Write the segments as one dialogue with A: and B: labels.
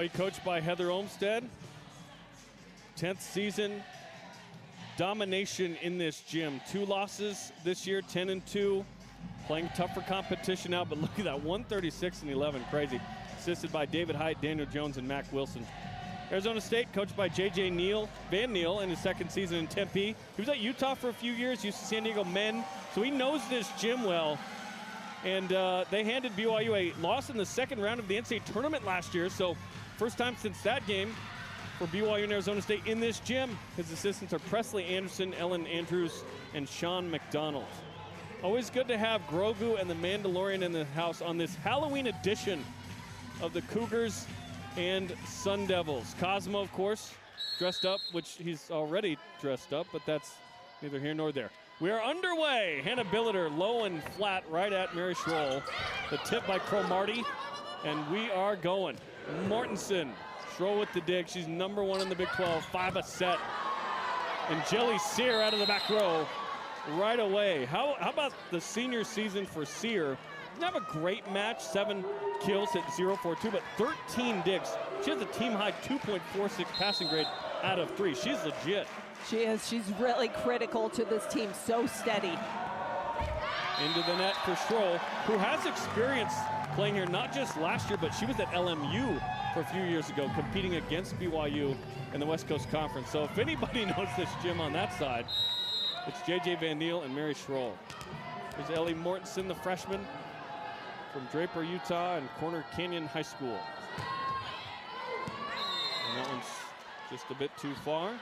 A: Coached by Heather Olmstead. 10th season domination in this gym. 2 losses this year, 10-2. Playing tougher competition now, but look at that, 136-11, crazy. Assisted by David Height, Daniel Jones, and Mac Wilson. Arizona State, coached by J.J. Van Neal in his 2nd season in Tempe. He was at Utah for a few years, used to San Diego men, so he knows this gym well. And they handed BYU a loss in the 2nd round of the NCAA tournament last year, so first time since that game for BYU and Arizona State in this gym. His assistants are Presley Anderson, Ellen Andrews, and Sean McDonald. Always good to have Grogu and the Mandalorian in the house on this Halloween edition of the Cougars and Sun Devils. Cosmo, of course, dressed up, which he's already dressed up, but that's neither here nor there. We are underway. Hannah Billiter low and flat right at Mary Schroll. The tip by Cromartie, and we are going. Mortensen, Schroll with the dig. She's #1 in the Big 12, 5 a set. And Jelly Sear out of the back row right away. How about the senior season for Sear? Didn't have a great match, 7 kills at 0.42, but 13 digs. She has a team-high 2.46 passing grade out of 3. She's legit.
B: She is. She's really critical to this team. So steady.
A: Into the net for Schroll, who has experience playing here not just last year, but she was at LMU for a few years ago, competing against BYU in the West Coast Conference. So if anybody knows this gym on that side, it's J.J. Van Neal and Mary Schroll. There's Ellie Mortensen, the freshman from Draper, Utah, and Corner Canyon High School. And that one's just a bit too far.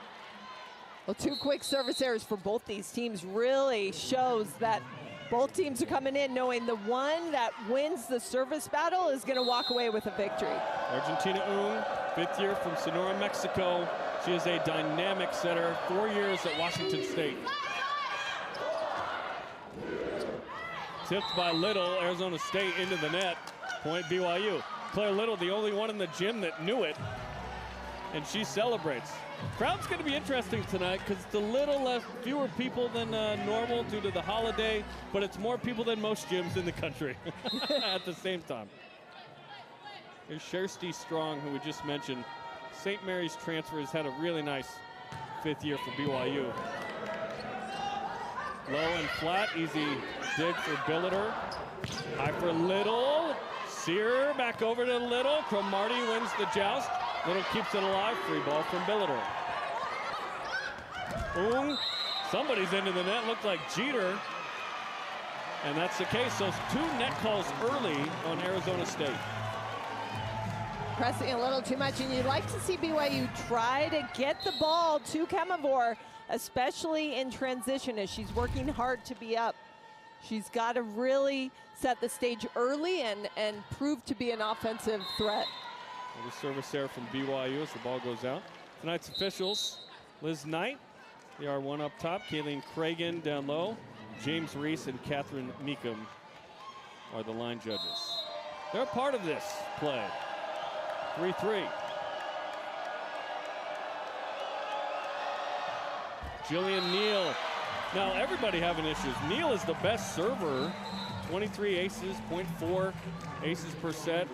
B: Well, 2 quick service errors for both these teams really shows that both teams are coming in knowing the one that wins the service battle is going to walk away with a victory.
A: Argentina Ung, 5th year from Sonora, Mexico. She is a dynamic setter, 4 years at Washington State. Tipped by Little, Arizona State into the net. Point BYU. Claire Little, the only one in the gym that knew it, and she celebrates. Crowd's going to be interesting tonight because it's a little fewer people than normal due to the holiday, but it's more people than most gyms in the country at the same time. Here's Shersty Strong, who we just mentioned. St. Mary's transfer has had a really nice 5th year for BYU. Low and flat, easy dig for Billiter. High for Little. Sear back over to Little. Cromartie wins the joust. Little keeps it alive. Free ball from Billiter. Boom. Somebody's into the net. Looked like Jeter. And that's the case. So 2 net calls early on Arizona State.
B: Pressing a little too much, and you'd like to see BYU try to get the ball to Kemavor, especially in transition as she's working hard to be up. She's got to really set the stage early and prove to be an offensive threat.
A: The service error from BYU as the ball goes out. Tonight's officials, Liz Knight, the R1 up top, Kayleen Cragen down low, James Reese and Catherine Meekum are the line judges. They're a part of this play. 3-3. Jillian Neal. Now everybody having issues. Neal is the best server, 23 aces, 0.4 aces per set.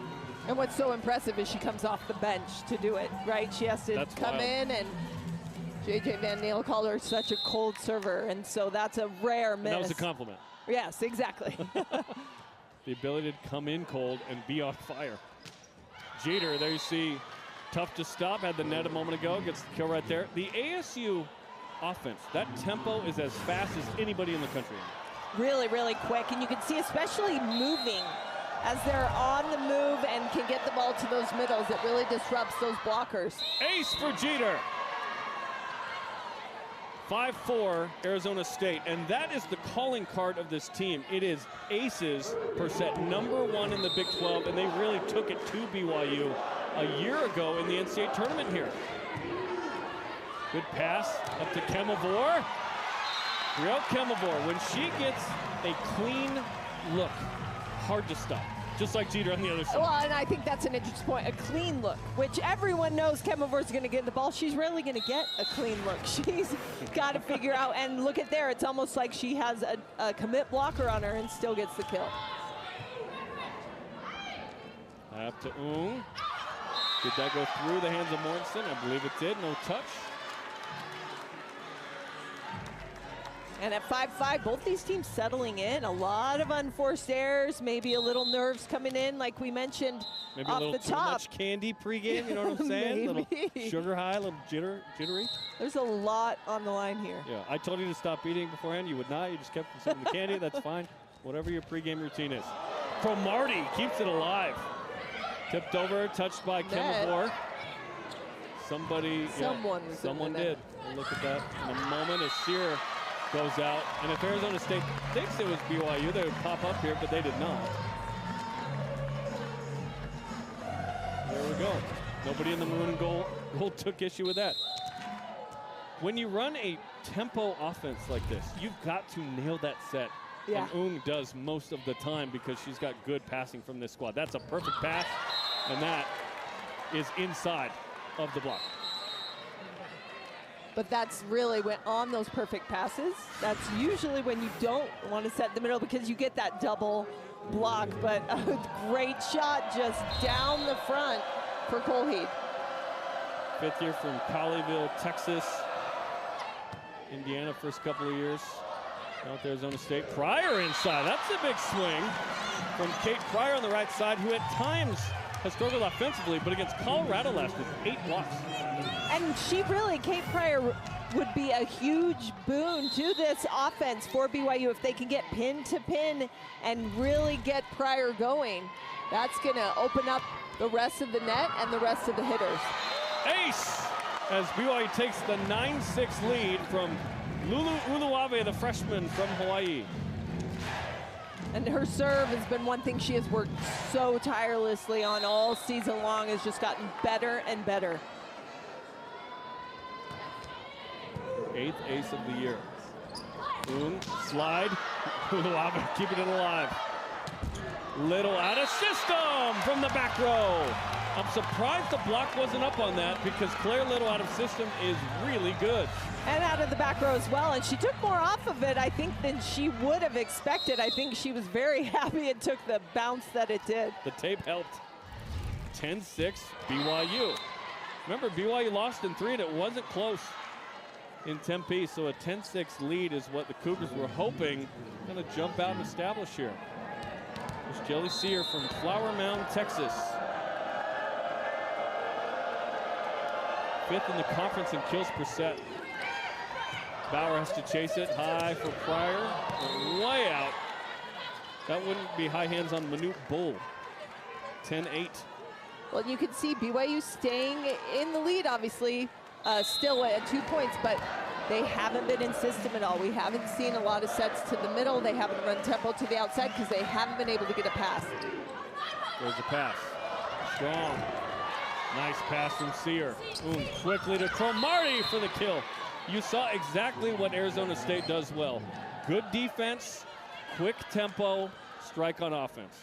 B: And what's so impressive is she comes off the bench to do it, right? She has to come in, and J.J. Van Neal called her such a cold server, and so that's a rare miss.
A: And that was a compliment.
B: Yes, exactly.
A: The ability to come in cold and be on fire. Jeter, there you see, tough to stop, had the net a moment ago, gets the kill right there. The ASU offense, that tempo is as fast as anybody in the country.
B: Really, really quick, and you can see especially moving as they're on the move and can get the ball to those middles. It really disrupts those blockers.
A: Ace for Jeter. 5-4 Arizona State, and that is the calling card of this team. It is aces per set, #1 in the Big 12, and they really took it to BYU a year ago in the NCAA tournament here. Good pass up to Kemavor. Brielle Kemavor, when she gets a clean look, hard to stop. Just like Jeter on the other side.
B: Well, and I think that's an interesting point. A clean look, which everyone knows Kemavor's going to get the ball. She's rarely going to get a clean look. She's got to figure out, and look at there. It's almost like she has a commit blocker on her and still gets the kill.
A: Up to Ung. Did that go through the hands of Mortensen? I believe it did. No touch.
B: And at 5-5, both these teams settling in. A lot of unforced errors, maybe a little nerves coming in, like we mentioned
A: maybe
B: off
A: a little
B: the
A: too
B: top.
A: much candy pregame, you know what I'm saying? A little sugar high, a little jittery.
B: There's a lot on the line here.
A: Yeah, I told you to stop eating beforehand. You would not. You just kept consuming the candy. That's fine. Whatever your pregame routine is. Cromartie keeps it alive. Tipped over, touched by Kemavor. Someone did. We'll look at that in a moment as Sear goes out. And if Arizona State thinks it was BYU, they would pop up here, but they did not. There we go. Nobody in the maroon and gold took issue with that. When you run a tempo offense like this, you've got to nail that set.
B: Yeah.
A: And does most of the time because she's got good passing from this squad. That's a perfect pass, and that is inside of the block.
B: But that's really when on those perfect passes, that's usually when you don't want to set the middle because you get that double block. But a great shot just down the front for Colheed.
A: Fifth year from Colleyville, Texas. Indiana first couple of years. Out there, Arizona State. Pryor inside. That's a big swing from Kate Pryor on the right side, who at times has struggled offensively, but against Colorado last week, 8 blocks.
B: And she really, Kate Pryor, would be a huge boon to this offense for BYU if they can get pin to pin and really get Pryor going. That's going to open up the rest of the net and the rest of the hitters.
A: Ace as BYU takes the 9-6 lead from Lulu Uluave, the freshman from Hawaii.
B: And her serve has been one thing she has worked so tirelessly on all season long, has just gotten better and better.
A: 8th ace of the year. Slide, Uluave keeping it alive. Little out of system from the back row. I'm surprised the block wasn't up on that because Claire Little out of system is really good.
B: And out of the back row as well. And she took more off of it, I think, than she would have expected. I think she was very happy it took the bounce that it did.
A: The tape helped. 10-6 BYU. Remember, BYU lost in 3 and it wasn't close in Tempe. So a 10-6 lead is what the Cougars were hoping going to jump out and establish here. There's Jelly Sear from Flower Mound, Texas. 5th in the conference in kills per set. Bauer has to chase it high for Pryor, way out. That wouldn't be high hands on Manute Bull. 10-8.
B: Well, you can see BYU staying in the lead, obviously, still at 2 points, but they haven't been in system at all. We haven't seen a lot of sets to the middle. They haven't run tempo to the outside because they haven't been able to get a pass.
A: There's a pass. Strong. Nice pass from Sear. Quickly to Cromartie for the kill. You saw exactly what Arizona State does well. Good defense, quick tempo, strike on offense.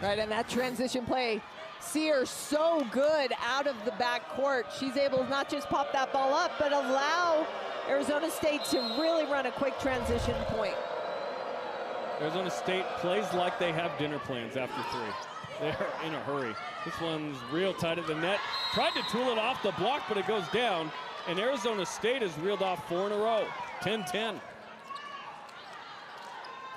B: Right, and that transition play, Sear so good out of the back court. She's able to not just pop that ball up, but allow Arizona State to really run a quick transition point.
A: Arizona State plays like they have dinner plans after 3. They're in a hurry. This one's real tight at the net. Tried to tool it off the block, but it goes down. And Arizona State has reeled off 4 in a row. 10-10.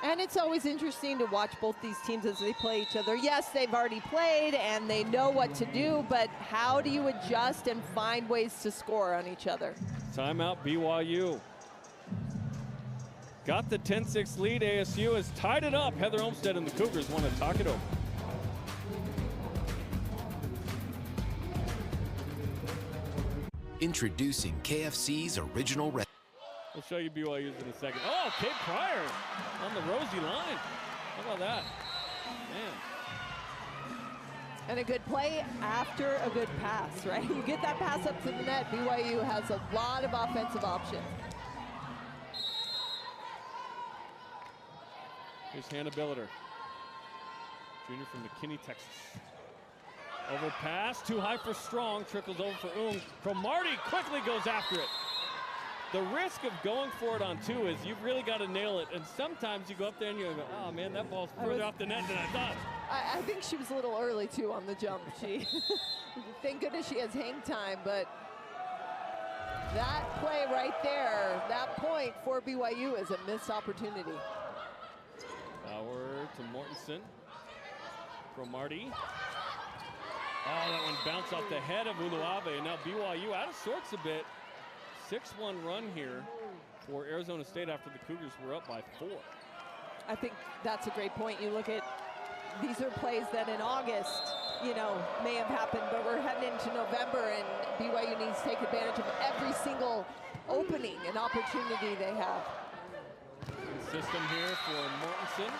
B: And it's always interesting to watch both these teams as they play each other. Yes, they've already played and they know what to do, but how do you adjust and find ways to score on each other?
A: Timeout BYU. Got the 10-6 lead. ASU has tied it up. Heather Olmstead and the Cougars want to talk it over.
C: Introducing KFC's original recipe.
A: We'll show you BYU's in a second. Oh, Kate Pryor on the Rosie line. How about that? Man.
B: And a good play after a good pass, right? You get that pass up to the net, BYU has a lot of offensive options.
A: Here's Hannah Billiter, junior from McKinney, Texas. Overpass, too high for Strong, trickles over for Cromartie quickly goes after it. The risk of going for it on 2 is you've really got to nail it, and sometimes you go up there and you go, oh man, that ball's further off the net than I thought.
B: I think she was a little early too on the jump. She Thank goodness she has hang time, but that play right there, that point for BYU is a missed opportunity.
A: Bauer to Mortensen. Cromartie. Oh, that one bounced off the head of Uluave, and now BYU out of sorts a bit. 6-1 run here for Arizona State after the Cougars were up by 4.
B: I think that's a great point. You look at, these are plays that in August, you know, may have happened, but we're heading into November, and BYU needs to take advantage of every single opening and opportunity they have.
A: System here for Mortensen.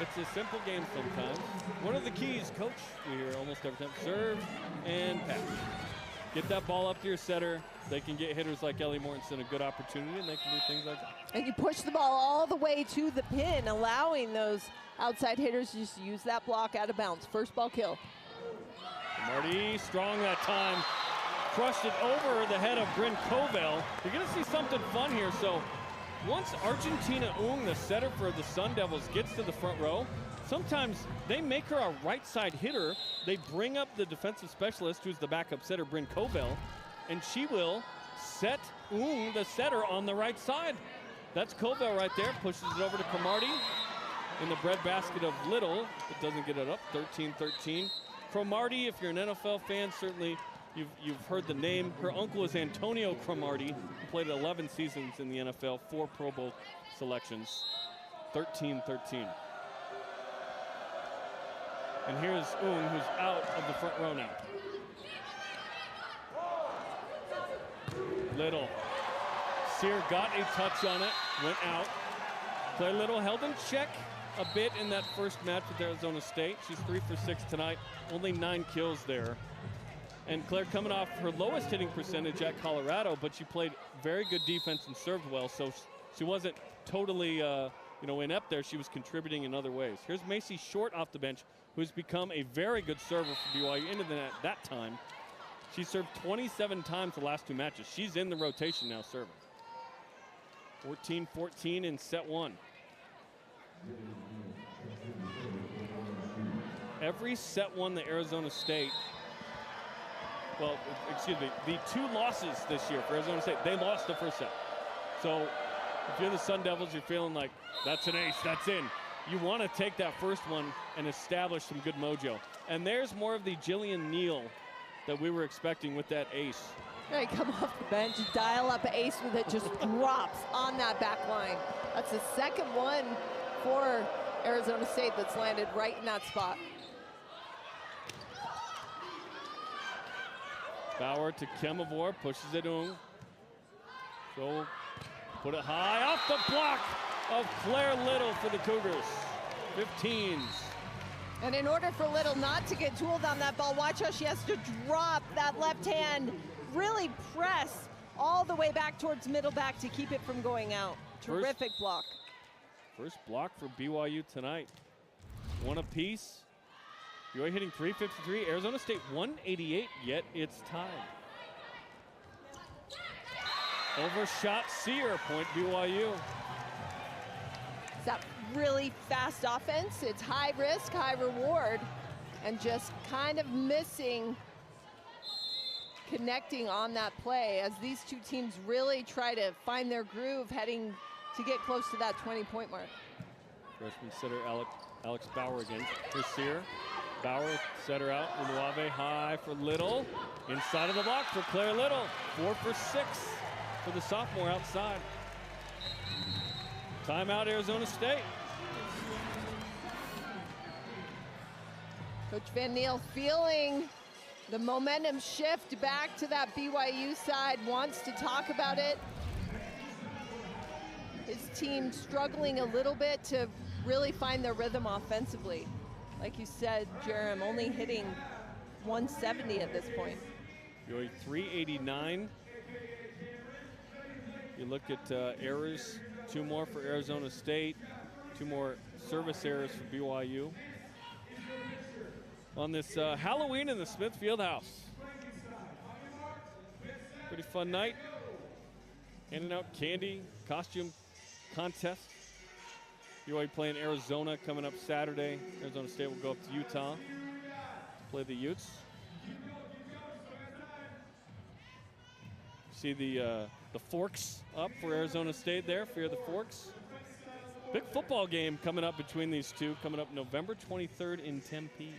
A: It's a simple game sometimes. What are the keys, Coach? We hear almost every time. Serve and pass. Get that ball up to your setter. They can get hitters like Ellie Mortensen a good opportunity, and they can do things like that.
B: And you push the ball all the way to the pin, allowing those outside hitters to just use that block out of bounds. First ball kill.
A: Marty strong that time. Crushed it over the head of Bryn Covell. You're going to see something fun here. So once Argentina Ung, the setter for the Sun Devils, gets to the front row, sometimes they make her a right side hitter. They bring up the defensive specialist, who's the backup setter, Bryn Covell, and she will set Ung, the setter, on the right side. That's Covell right there, pushes it over to Cromartie in the breadbasket of Little. It doesn't get it up, 13-13. Cromartie, if you're an NFL fan, certainly you've heard the name. Her uncle is Antonio Cromartie, who played 11 seasons in the NFL, 4 Pro Bowl selections, 13-13. And here's Ung, who's out of the front row now. Little. Sear got a touch on it, went out. Claire Little held in check a bit in that first match with Arizona State. She's 3 for 6 tonight, only 9 kills there. And Claire coming off her lowest hitting percentage at Colorado, but she played very good defense and served well, so she wasn't totally inept there. She was contributing in other ways. Here's Macy Short off the bench, who's become a very good server for BYU into that time. She served 27 times the last 2 matches. She's in the rotation now serving. 14-14 in set 1. Every set 1 that Arizona State, well, excuse me, the 2 losses this year for Arizona State, they lost the first set. So if you're the Sun Devils, you're feeling like, that's an ace, that's in. You want to take that first one and establish some good mojo. And there's more of the Jillian Neal that we were expecting with that ace.
B: Hey, come off the bench, dial up ace with it, just drops on that back line. That's the second one for Arizona State that's landed right in that spot.
A: Bauer to Kemavor, pushes it Ung. So put it high off the block of Claire Little for the Cougars. 15s.
B: And in order for Little not to get tooled on that ball, watch how she has to drop that left hand, really press all the way back towards middle back to keep it from going out. Terrific block.
A: First block for BYU tonight. 1 apiece. BYU hitting 353, Arizona State 188, yet it's tied. Overshot Sear, point BYU.
B: It's that really fast offense. It's high risk, high reward, and just kind of missing connecting on that play as these 2 teams really try to find their groove heading to get close to that 20-point mark.
A: Freshman setter Alex Bauer again. Here's Sear. Bauer setter out. Uluave high for Little. Inside of the block for Claire Little. 4 for 6 for the sophomore outside. Timeout Arizona State.
B: Coach Van Niel feeling the momentum shift back to that BYU side, wants to talk about it. His team struggling a little bit to really find their rhythm offensively. Like you said, Jerem, only hitting 170 at this point.
A: BYU 389. You look at errors, 2 more for Arizona State, 2 more service errors for BYU. On this Halloween in the Smith Fieldhouse. Pretty fun night. Handing out candy, costume contest. BYU playing Arizona coming up Saturday. Arizona State will go up to Utah to play the Utes. See the forks up for Arizona State there. Fear the forks. Big football game coming up between these two, coming up November 23rd in Tempe.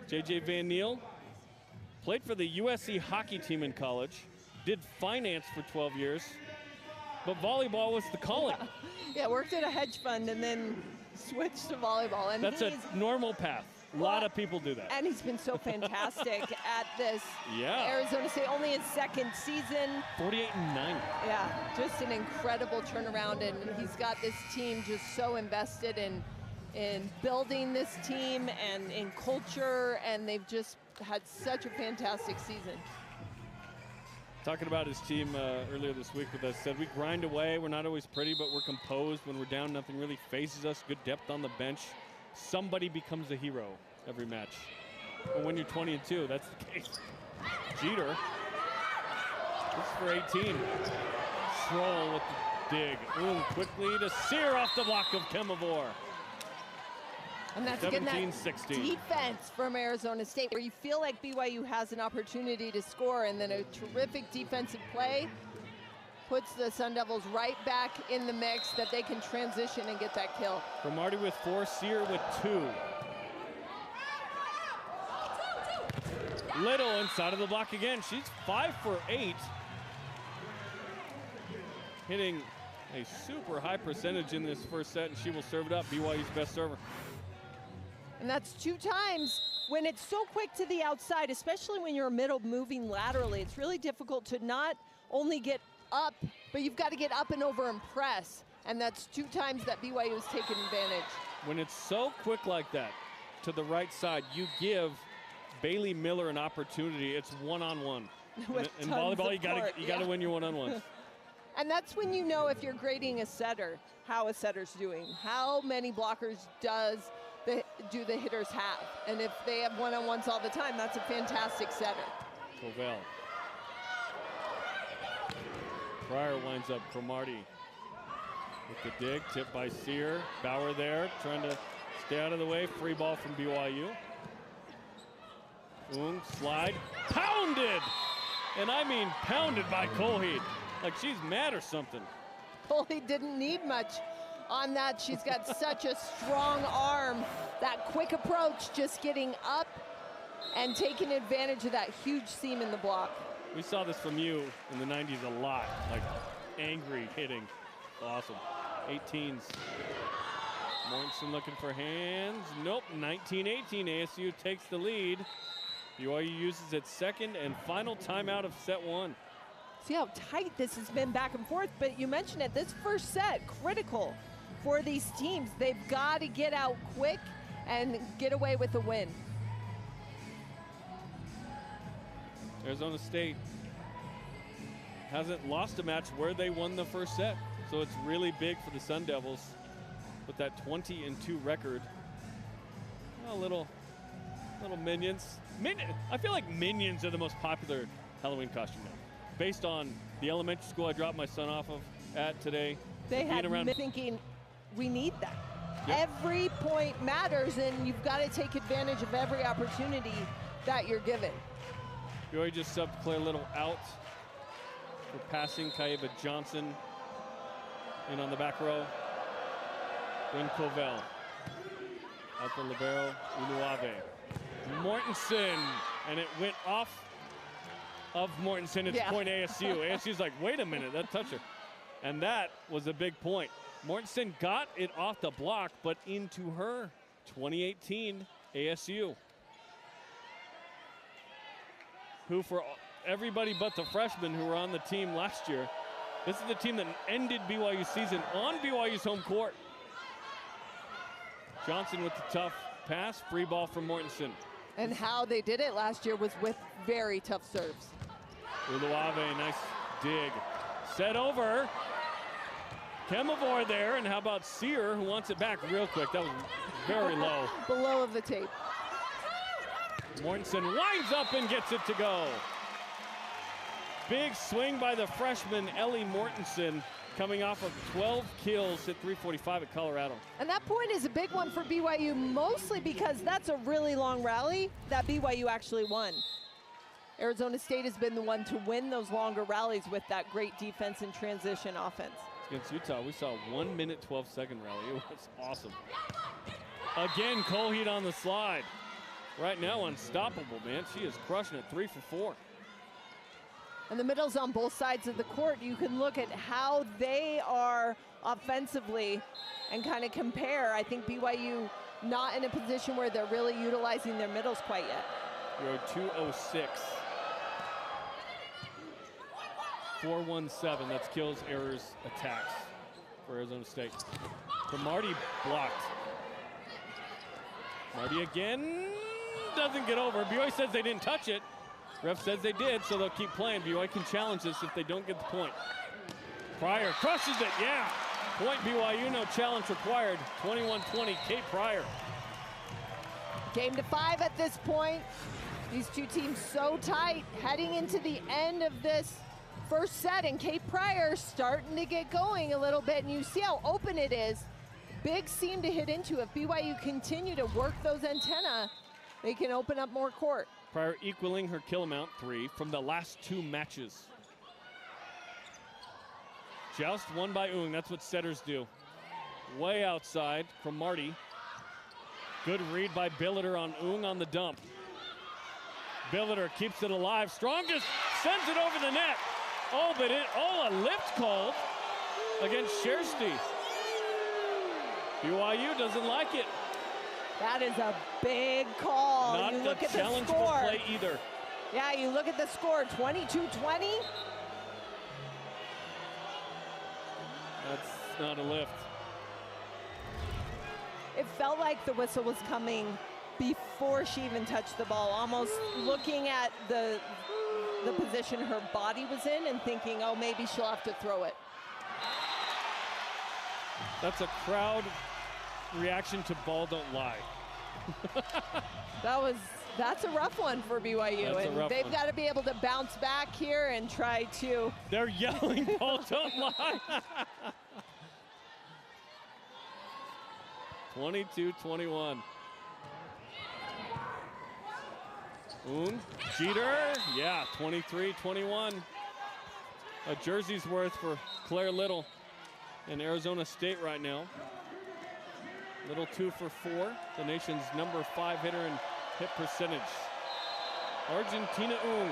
A: J.J. Van Niel played for the USC hockey team in college, did finance for 12 years, but volleyball was the calling.
B: Yeah, worked at a hedge fund and then switched to volleyball. And
A: that's a normal path. A lot of people do that.
B: And he's been so fantastic at this.
A: Yeah.
B: Arizona State, only his second season.
A: 48-9.
B: Yeah, just an incredible turnaround, and he's got this team just so invested in building this team and in culture, and they've just had such a fantastic season.
A: Talking about his team earlier this week with us, said we grind away. We're not always pretty, but we're composed. When we're down, nothing really phases us. Good depth on the bench. Somebody becomes a hero every match. And when you're 20-2, that's the case. Jeter. This is for 18. Stroll with the dig. Quickly to Sear off the block of Kemavor.
B: And that's again that
A: 17-16.
B: defense from Arizona State, where you feel like BYU has an opportunity to score, and then a terrific defensive play puts the Sun Devils right back in the mix that they can transition and get that kill.
A: Cromartie with 4, Sear with 2. Little inside of the block again. She's 5 for 8. Hitting a super high percentage in this first set, and she will serve it up. BYU's best server.
B: And that's 2 times. When it's so quick to the outside, especially when you're middle moving laterally, it's really difficult to not only get up, but you've got to get up and over and press. And that's 2 times that BYU has taken advantage.
A: When it's so quick like that to the right side, you give Bailey Miller an opportunity. It's one-on-one. In volleyball, you gotta win your one-on-ones.
B: And that's when you know, if you're grading a setter, how a setter's doing. How many blockers do the hitters have? And if they have one-on-ones all the time, that's a fantastic setter.
A: Covell. Pryor winds up Cromartie with the dig, tipped by Sear. Bauer there, trying to stay out of the way. Free ball from BYU. Slide, pounded! And I mean pounded by Colheed. Like she's mad or something.
B: Colheed didn't need much on that. She's got such a strong arm. That quick approach, just getting up and taking advantage of that huge seam in the block.
A: We saw this from you in the 90s a lot, like angry hitting. Awesome. 18s. Mortensen looking for hands. Nope, 19-18. ASU takes the lead. BYU uses its second and final timeout of set 1.
B: See how tight this has been back and forth, but you mentioned it, this first set, critical for these teams. They've got to get out quick and get away with a win.
A: Arizona State hasn't lost a match where they won the first set, so it's really big for the Sun Devils with that 20-2 record. A little Minions. I feel like Minions are the most popular Halloween costume now, based on the elementary school I dropped my son off of at today.
B: They had me thinking, we need that.
A: Yep.
B: Every point matters, and you've got to take advantage of every opportunity that you're given.
A: BYU just subbed Claire Little out for passing. Kaiva Johnson in on the back row. Win Covell. Out the libero, Uluave. Mortensen, and it went off of Mortensen. It's point ASU. ASU's like, wait a minute, that touched her. And that was a big point. Mortensen got it off the block, but into her. 2018 ASU. Who, for everybody but the freshmen who were on the team last year, this is the team that ended BYU's season on BYU's home court. Johnson with the tough pass, free ball from Mortensen.
B: And how they did it last year was with very tough serves.
A: Uluave, nice dig. Set over. Kemavor there, and how about Sear, who wants it back real quick. That was very low.
B: Below of the tape.
A: Mortensen winds up and gets it to go. Big swing by the freshman, Ellie Mortensen, coming off of 12 kills, hit 345 at Colorado.
B: And that point is a big one for BYU, mostly because that's a really long rally that BYU actually won. Arizona State has been the one to win those longer rallies with that great defense and transition offense.
A: Against Utah, we saw a 1 minute, 12-second rally. It was awesome. Again, Colheat on the slide. Right now, unstoppable, man. She is crushing it, 3 for 4.
B: And the middle's on both sides of the court. You can look at how they are offensively and kind of compare. I think BYU not in a position where they're really utilizing their middles quite yet.
A: We're 2:06. 4-1-7. That's kills, errors, attacks for Arizona State. For Marty, blocked. Marty again, doesn't get over. BYU says they didn't touch it. Ref says they did, so they'll keep playing. BYU can challenge this if they don't get the point. Pryor crushes it, yeah. Point BYU, no challenge required. 21-20, Kate Pryor.
B: Game to 5 at this point. These two teams so tight, heading into the end of this first set, and Kate Pryor starting to get going a little bit, and you see how open it is. Big seam to hit into. If BYU continue to work those antennae, they can open up more court.
A: Pryor equaling her kill amount 3 from the last 2 matches. Joust won by Ung, that's what setters do. Way outside from Marty. Good read by Billiter on Ung on the dump. Billiter keeps it alive, strongest, sends it over the net. Oh, but a lift called against Shersty. BYU doesn't like it.
B: That is a big call.
A: Not
B: you
A: the
B: look at the
A: challengeable
B: score.
A: play either.
B: Yeah, you look at the score, 22-20.
A: That's not a lift.
B: It felt like the whistle was coming before she even touched the ball, almost looking at the position her body was in and thinking, oh, maybe she'll have to throw it.
A: That's a crowd reaction to ball don't lie.
B: That's a rough one for BYU,
A: That's a
B: and
A: rough
B: they've
A: one.
B: got to be able to bounce back here and try to.
A: They're yelling ball don't lie. 22-21. Jeter, yeah, 23-21. A jersey's worth for Claire Little in Arizona State right now. Little 2 for 4, the nation's number 5 hitter in hit percentage. Argentina Ung.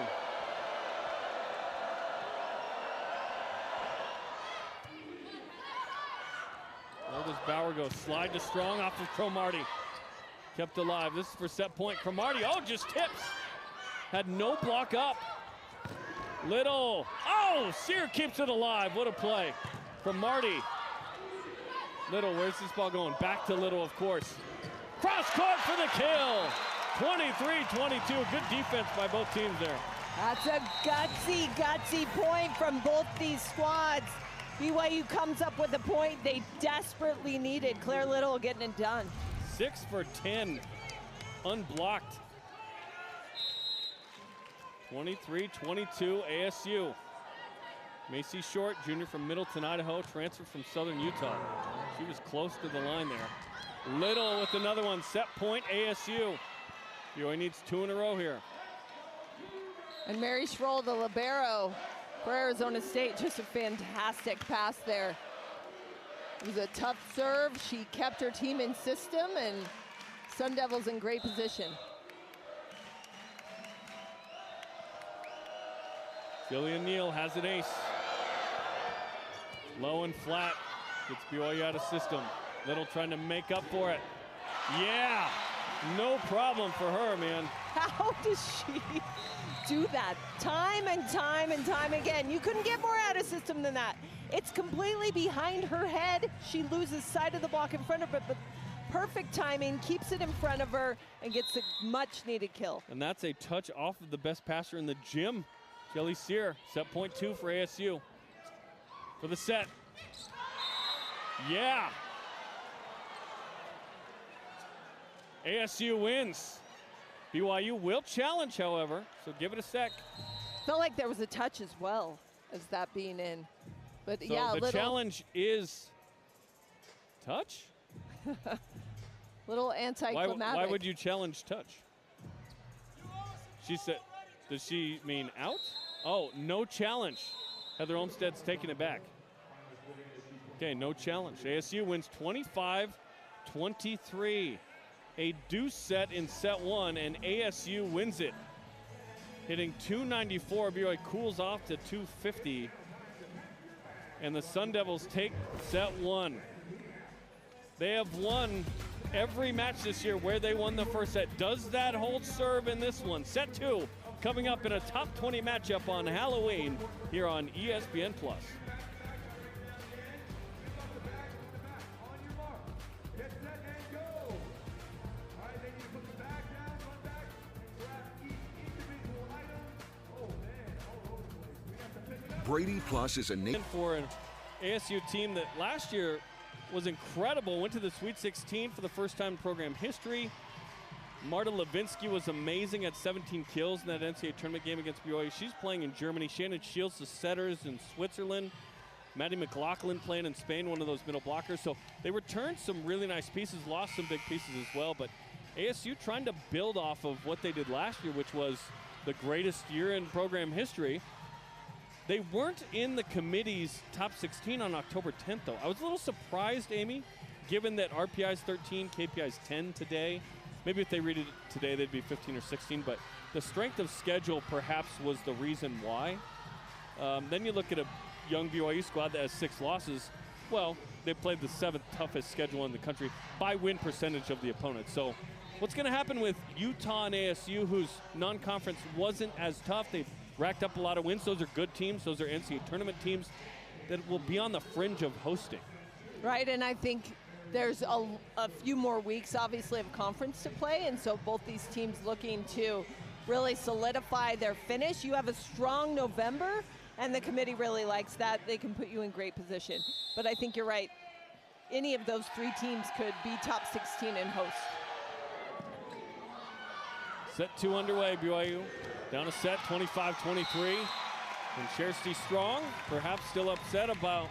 A: Where does Bauer go? Slide to Strong off of Cromartie. Kept alive. This is for set point. Cromartie, oh, just tips. Had no block up. Little, oh, Sear keeps it alive. What a play. Cromartie. Little, where's this ball going? Back to Little, of course. Cross court for the kill. 23-22, good defense by both teams there.
B: That's a gutsy point from both these squads. BYU comes up with a point they desperately needed. Claire Little getting it done.
A: 6 for 10, unblocked. 23-22 ASU. Macy Short, junior from Middleton, Idaho, transferred from Southern Utah. She was close to the line there. Little with another one, set point ASU. BYU needs 2 in a row here.
B: And Mary Schroll, the libero for Arizona State, just a fantastic pass there. It was a tough serve. She kept her team in system, and Sun Devils in great position.
A: Jillian Neal has an ace. Low and flat, gets BYU out of system. Little trying to make up for it. Yeah, no problem for her, man.
B: How does she do that? Time and time and time again. You couldn't get more out of system than that. It's completely behind her head. She loses sight of the block in front of her, but perfect timing, keeps it in front of her, and gets a much needed kill.
A: And that's a touch off of the best passer in the gym, Kelly Sear. Set point 2 for ASU. For the set. Yeah. ASU wins. BYU will challenge, however, so give it a sec.
B: Felt like there was a touch as well as that being in. But
A: So
B: yeah,
A: the challenge is touch?
B: little anticlimactic.
A: Why would you challenge touch? She said, Does she mean out? Oh, no challenge. Heather Olmstead's taking it back. Okay, no challenge. ASU wins 25-23. A deuce set in set one, and ASU wins it. Hitting 294, BYU cools off to 250. And the Sun Devils take set one. They have won every match this year where they won the first set. Does that hold serve in this one? Set two coming up in a top 20 matchup on Halloween here on ESPN+.
D: Brady Plus is a name
A: for an ASU team that last year was incredible, went to the Sweet 16 for the first time in program history. Marta Levinsky was amazing at 17 kills in that NCAA tournament game against BYU. She's playing in Germany. Shannon Shields, the setters in Switzerland. Maddie McLaughlin playing in Spain, one of those middle blockers. So they returned some really nice pieces, lost some big pieces as well. But ASU trying to build off of what they did last year, which was the greatest year in program history. They weren't in the committee's top 16 on October 10th, though. I was a little surprised, Amy, given that RPI's 13, KPI's 10 today. Maybe if they read it today, they'd be 15 or 16, but the strength of schedule perhaps was the reason why. Then you look at a young BYU squad that has 6 losses. Well, they played the 7th toughest schedule in the country by win percentage of the opponent. So what's going to happen with Utah and ASU, whose non-conference wasn't as tough? They've racked up a lot of wins. Those are good teams. Those are NCAA tournament teams that will be on the fringe of hosting.
B: Right, and I think there's a few more weeks, obviously, of conference to play, and so both these teams looking to really solidify their finish. You have a strong November, and the committee really likes that. They can put you in great position. But I think you're right. Any of those 3 teams could be top 16 and host.
A: Set 2 underway, BYU. Down a set, 25-23. And Chersty Strong, perhaps still upset about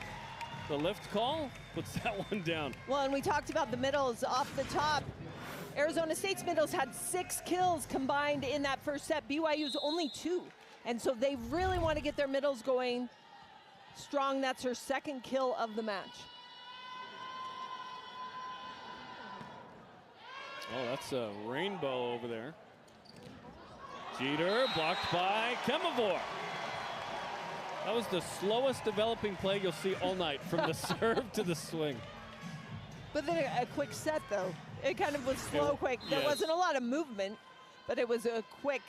A: the lift call, puts that one down.
B: Well, and we talked about the middles off the top. Arizona State's middles had 6 kills combined in that first set. BYU's only 2. And so they really want to get their middles going strong. That's her 2nd kill of the match.
A: Oh, that's a rainbow over there. Jeter blocked by Kemavor. That was the slowest developing play you'll see all night, from the serve to the swing.
B: But then a quick set, though. It kind of was slow, quick. There wasn't a lot of movement, but it was a quick.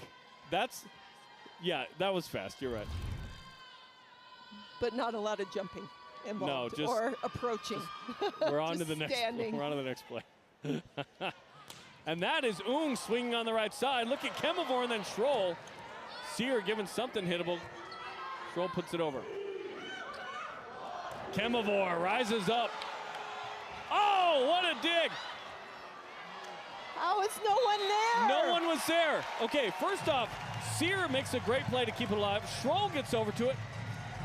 A: Yeah, that was fast. You're right.
B: But not a lot of jumping involved,
A: no,
B: or approaching.
A: We're on to the next. We're on to the next play. And that is Ung swinging on the right side. Look at Kemavor and then Schroll. Sear giving something hittable. Schroll puts it over. Kemavor rises up. Oh, what a dig!
B: Oh, it's no one there.
A: No one was there. Okay, first off, Sear makes a great play to keep it alive. Schroll gets over to it.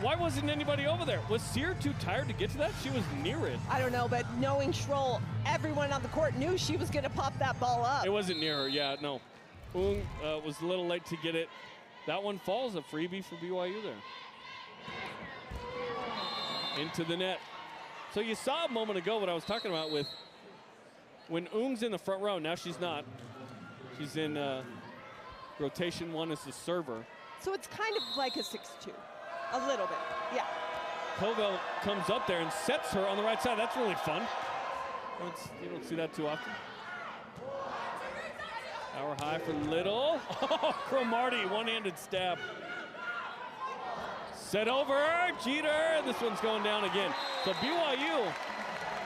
A: Why wasn't anybody over there? Was Sear too tired to get to that? She was near it.
B: I don't know, but knowing Schroll, everyone on the court knew she was going to pop that ball up.
A: It wasn't near her, yeah, no. Ung was a little late to get it. That one falls, a freebie for BYU there. Into the net. So you saw a moment ago what I was talking about with when Ung's in the front row. Now she's not. She's in rotation 1 as the server.
B: So it's kind of like a 6-2. A little bit, yeah.
A: Kovel comes up there and sets her on the right side. That's really fun. You don't see that too often. Hour high for Little. Oh, Cromartie, one-handed stab. Set over, Jeter. This one's going down again. So BYU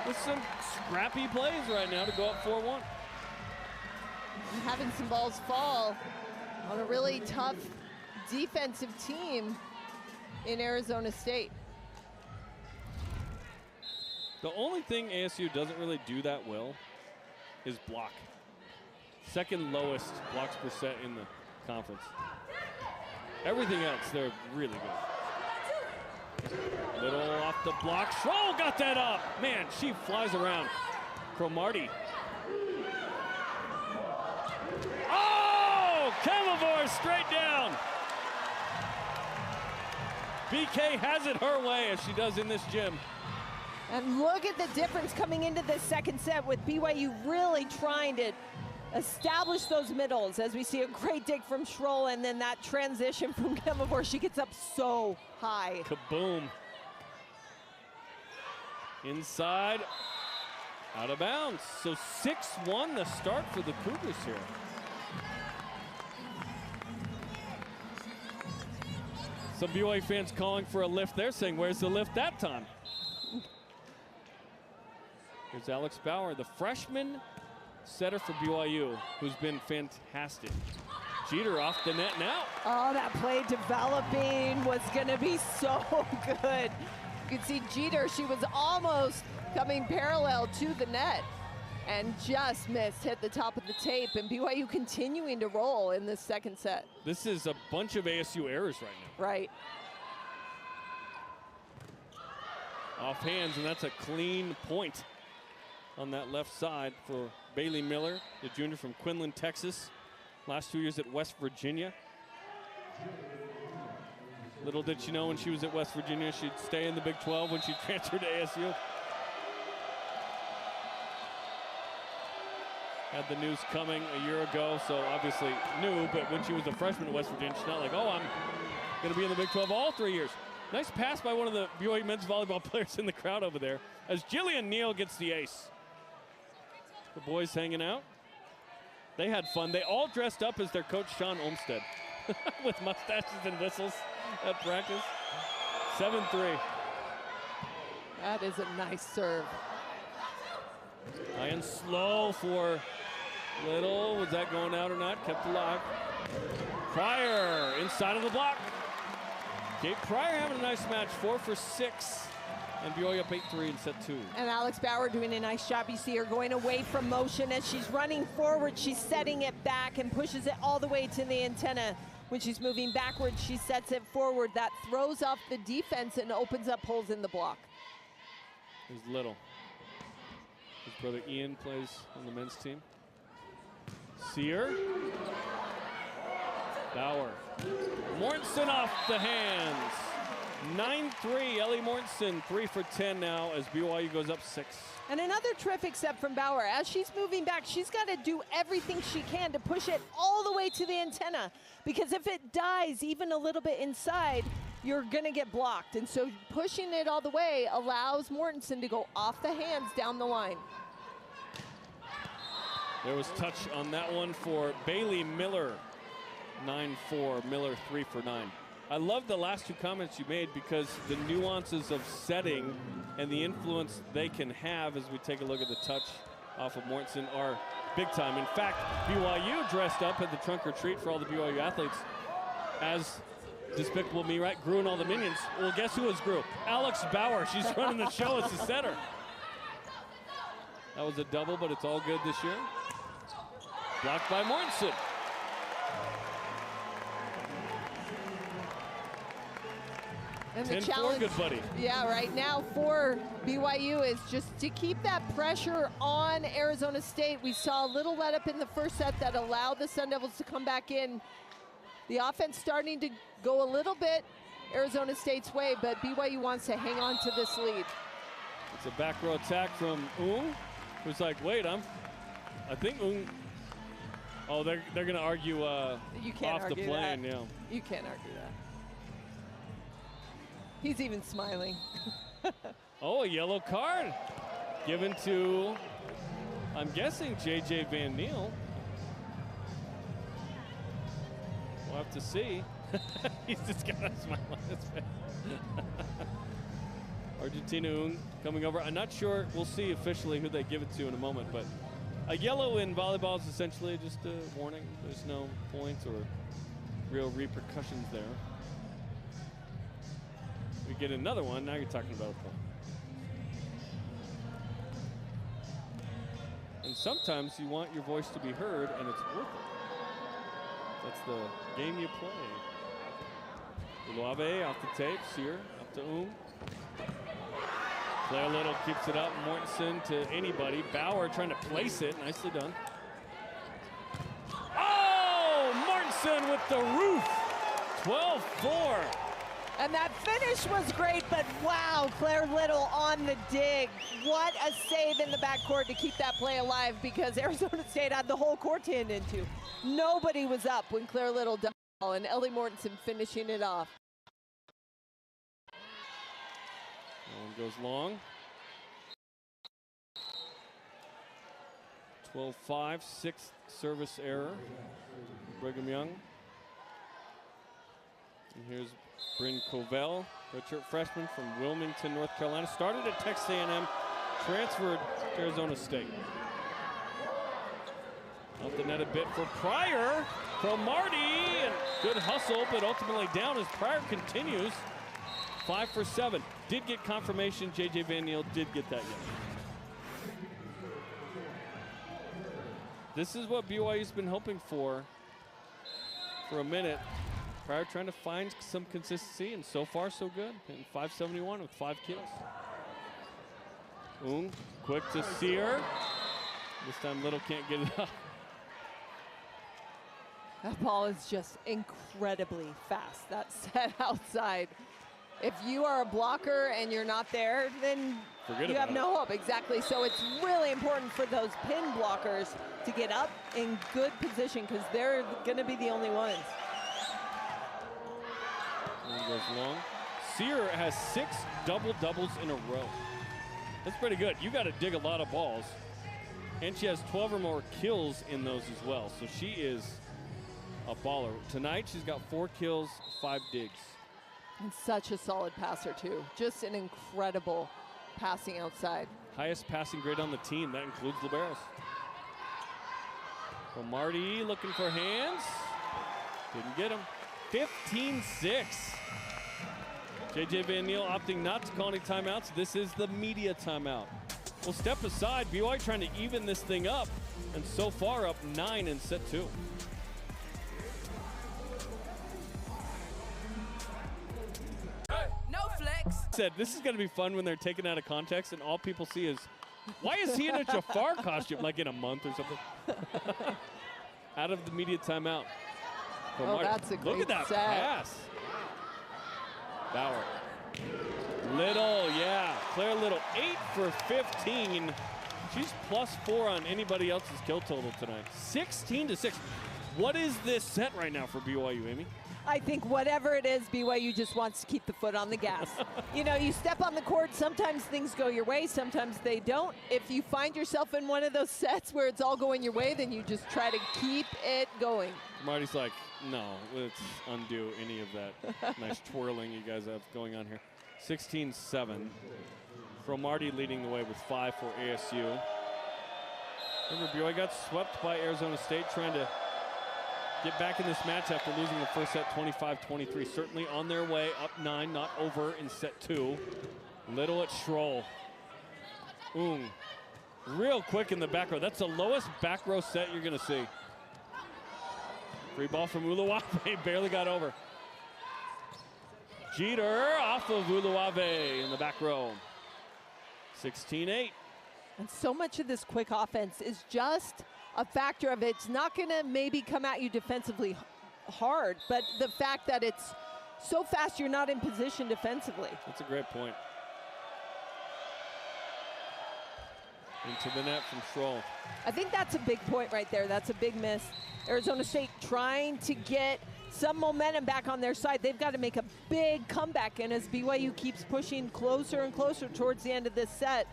A: with some scrappy plays right now to go up 4-1.
B: Having some balls fall on a really tough defensive team in Arizona State.
A: The only thing ASU doesn't really do that well is block. 2nd lowest blocks per set in the conference. Everything else, they're really good. Little off the block. Schroll got that up. Man, she flies around. Cromartie. Oh! Kemavor straight down. BK has it her way, as she does in this gym.
B: And look at the difference coming into this second set with BYU really trying to establish those middles, as we see a great dig from Schroll, and then that transition from Kemavor. She gets up so high.
A: Kaboom. Inside, out of bounds. So 6-1 the start for the Cougars here. Some BYU fans calling for a lift. They're saying, where's the lift that time? Here's Alex Bauer, the freshman setter for BYU, who's been fantastic. Jeter off the net now.
B: Oh, that play developing was gonna be so good. You can see Jeter, she was almost coming parallel to the net and just missed, hit the top of the tape, and BYU continuing to roll in this second set.
A: This is a bunch of ASU errors right now.
B: Right.
A: Off hands, and that's a clean point on that left side for Bailey Miller, the junior from Quinlan, Texas. Last 2 years at West Virginia. Little did she know when she was at West Virginia, she'd stay in the Big 12 when she transferred to ASU. Had the news coming a year ago, so obviously knew, but when she was a freshman at West Virginia, she's not like, oh, I'm gonna be in the Big 12 all 3 years. Nice pass by one of the BYU men's volleyball players in the crowd over there, as Jillian Neal gets the ace. The boys hanging out. They had fun. They all dressed up as their coach, Sean Olmstead, with mustaches and whistles at practice. 7-3.
B: That is a nice serve.
A: High and slow for Little. Was that going out or not? Kept alive. Pryor inside of the block. Kate Pryor having a nice match, 4 for 6. And BYU up 8-3 in set 2.
B: And Alex Bauer doing a nice job. You see her going away from motion as she's running forward. She's setting it back and pushes it all the way to the antenna. When she's moving backwards, she sets it forward. That throws off the defense and opens up holes in the block.
A: There's Little. His brother Ian plays on the men's team. Sear. Bauer. Mortensen off the hands. 9-3, Ellie Mortensen, 3 for 10 now as BYU goes up 6.
B: And another terrific set from Bauer. As she's moving back, she's got to do everything she can to push it all the way to the antenna. Because if it dies even a little bit inside, you're gonna get blocked. And so pushing it all the way allows Mortensen to go off the hands down the line.
A: There was touch on that one for Bailey Miller. 9-4, Miller 3 for 9. I love the last two comments you made because the nuances of setting and the influence they can have as we take a look at the touch off of Mortensen are big time. In fact, BYU dressed up at the trunk or treat for all the BYU athletes as Despicable Me, right? Gru and all the minions. Well, guess who was Gru? Alex Bauer. She's running the show as the setter. That was a double, but it's all good this year. Blocked by Mortensen.
B: And the
A: 10-4,
B: challenge,
A: good buddy.
B: yeah, right now for BYU is just to keep that pressure on Arizona State. We saw a little let up in the first set that allowed the Sun Devils to come back in. The offense starting to go a little bit Arizona State's way, but BYU wants to hang on to this lead.
A: It's a back row attack from Ung, who's like, wait, I think Ung, oh, they're gonna argue
B: You can't
A: off the
B: argue
A: plane,
B: that.
A: yeah.
B: You can't argue that. He's even smiling.
A: Oh, a yellow card given to, I'm guessing, JJ Van Niel. We'll have to see. He's just got a smile on his face. Argentina Ung coming over. I'm not sure, we'll see officially who they give it to in a moment, but a yellow in volleyball is essentially just a warning. There's no points or real repercussions there. We get another one, now you're talking about a point. And sometimes you want your voice to be heard, and it's worth it. That's the game you play. Ulave off the tape, Sear up to Claire Little keeps it up, Mortensen to anybody. Bauer trying to place it, nicely done. Oh, Mortensen with the roof, 12-4.
B: And that finish was great, but wow, Claire Little on the dig. What a save in the backcourt to keep that play alive, because Arizona State had the whole court to end into. Nobody was up when Claire Little did the ball, and Ellie Mortensen finishing it off.
A: That one goes long. 12-5, sixth service error. Brigham Young. And here's Bryn Covell, redshirt freshman from Wilmington, North Carolina. Started at Texas A&M, transferred to Arizona State. Up the net a bit for Pryor. Cromartie, and good hustle, but ultimately down as Pryor continues. 5 for 7. Did get confirmation. J.J. Van Niel did get that yet. This is what BYU's been hoping for a minute. Pryor trying to find some consistency, and so far so good. Hitting .571 with 5 kills. Ung, quick to Sear. This time Little can't get it up.
B: That ball is just incredibly fast. That set outside. If you are a blocker and you're not there, then you have no hope. Exactly. So it's really important for those pin blockers to get up in good position, because they're going to be the only ones.
A: One goes long. Sear has 6 double-doubles in a row. That's pretty good. You got to dig a lot of balls. And she has 12 or more kills in those as well. So she is a baller. Tonight, she's got 4 kills, 5 digs.
B: And such a solid passer, too. Just an incredible passing outside.
A: Highest passing grade on the team. That includes liberos. Cromartie looking for hands. Didn't get him. 15-6. J.J. Van Niel opting not to call any timeouts. This is the media timeout. We'll step aside. BYU trying to even this thing up. And so far up 9 in set 2. Said this is going to be fun when they're taken out of context and all people see is, why is he in a Jafar costume, like in a month or something? Out of the media timeout.
B: Oh, that's a great
A: Look at that
B: set.
A: pass. Bauer. Little, yeah. Claire Little, 8 for 15. She's +4 on anybody else's kill total tonight. 16-6. What is this set right now for BYU, Amy?
B: I think whatever it is, BYU just wants to keep the foot on the gas. You know, you step on the court, sometimes things go your way, sometimes they don't. If you find yourself in one of those sets where it's all going your way, then you just try to keep it going.
A: Marty's like, no, let's undo any of that nice twirling you guys have going on here. 16-7. Cromartie leading the way with 5 for ASU. Remember, BYU got swept by Arizona State, trying to get back in this match after losing the first set 25-23. Certainly on their way, up 9, not over in set 2. Little at Schroll. Real quick in the back row. That's the lowest back row set you're going to see. Free ball from Uluwave, barely got over. Jeter off of Uluwave in the back row. 16-8.
B: And so much of this quick offense is just a factor of it's not going to maybe come at you defensively hard, but the fact that it's so fast you're not in position defensively.
A: That's a great point. Into the net from Schroll.
B: I think that's a big point right there. That's a big miss. Arizona State trying to get some momentum back on their side. They've got to make a big comeback, and as BYU keeps pushing closer and closer towards the end of this set,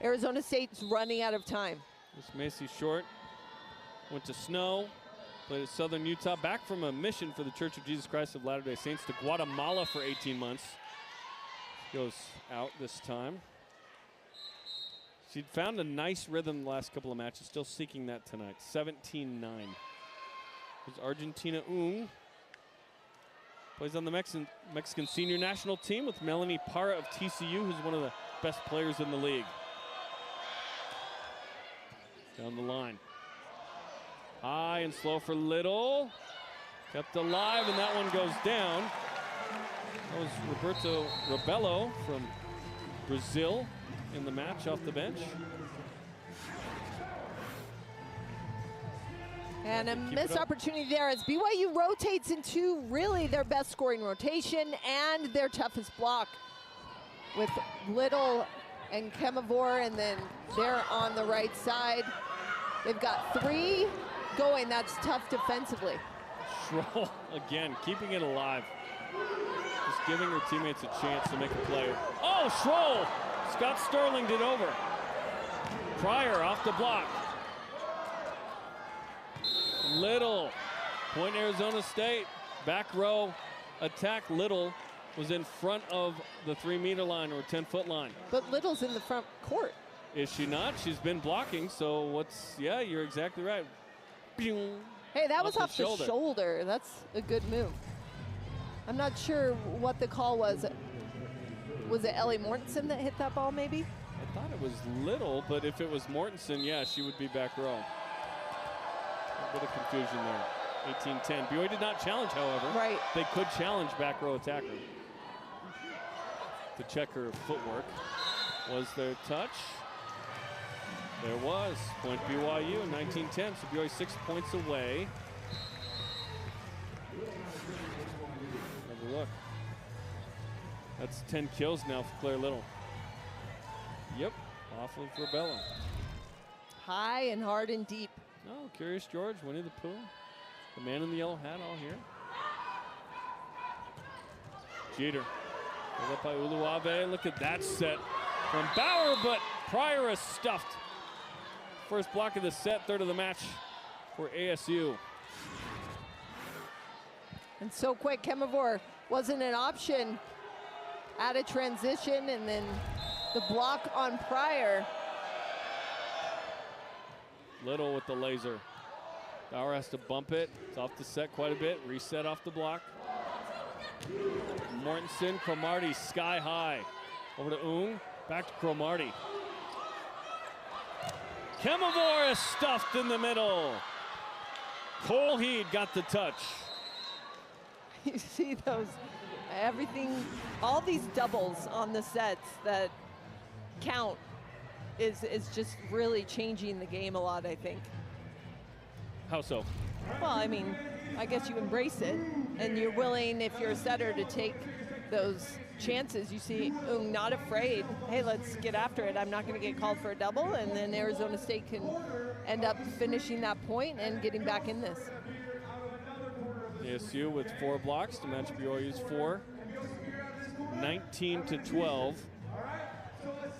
B: Arizona State's running out of time.
A: This Macy Short went to Snow, played at Southern Utah, back from a mission for the Church of Jesus Christ of Latter-day Saints to Guatemala for 18 months. Goes out this time. She'd found a nice rhythm the last couple of matches, still seeking that tonight. 17-9. Here's Argentina Ung. Plays on the Mexican senior national team with Melanie Parra of TCU, who's one of the best players in the league. Down the line. High and slow for Little. Kept alive, and that one goes down. That was Roberto Rebelo from Brazil in the match off the bench.
B: And a
A: Keep it
B: missed
A: up.
B: opportunity there as BYU rotates into really their best scoring rotation and their toughest block with Little and Kemavor, and then they're on the right side. They've got 3 going. That's tough defensively.
A: Schroll again, keeping it alive. Just giving her teammates a chance to make a play. Oh, Schroll! Scott Sterling did over. Pryor off the block. Little, point Arizona State. Back row attack. Little was in front of the 3-meter line or 10-foot line.
B: But Little's in the front court.
A: Is she not? She's been blocking, so yeah, you're exactly right. Pew!
B: Hey, that was off the
A: shoulder.
B: shoulder. That's a good move. I'm not sure what the call was. Was it Ellie Mortensen that hit that ball, maybe?
A: I thought it was Little, but if it was Mortensen, yeah, she would be back row. A bit of confusion there. 18-10. BYU did not challenge, however.
B: Right.
A: They could challenge back row attacker to check her footwork. Was there touch? There was. Point BYU, 19-10. So BYU 6 points away. Have a look. That's 10 kills now for Claire Little. Yep, off of Rebella.
B: High and hard and deep.
A: Oh, Curious George, Winnie the Pooh. The man in the yellow hat all here. Jeter. Pulled up by Uluave. Look at that set from Bauer, but Pryor is stuffed. First block of the set, third of the match for ASU.
B: And so quick, Kemavor wasn't an option at a transition, and then the block on Pryor.
A: Little with the laser. Bauer has to bump it. It's off the set quite a bit. Reset off the block. Mortensen, Cromartie sky high. Over to Ung, back to Cromartie. Kemavor is stuffed in the middle. Colheed got the touch.
B: You see those, everything, all these doubles on the sets that count is just really changing the game a lot, I think.
A: How so?
B: Well, I mean, I guess you embrace it, and you're willing, if you're a setter, to take those chances. You see Ung not afraid. Hey, let's get after it. I'm not going to get called for a double, and then Arizona State can end up finishing that point and getting back in this.
A: ASU with 4 blocks to match BYU's 4. 19-12.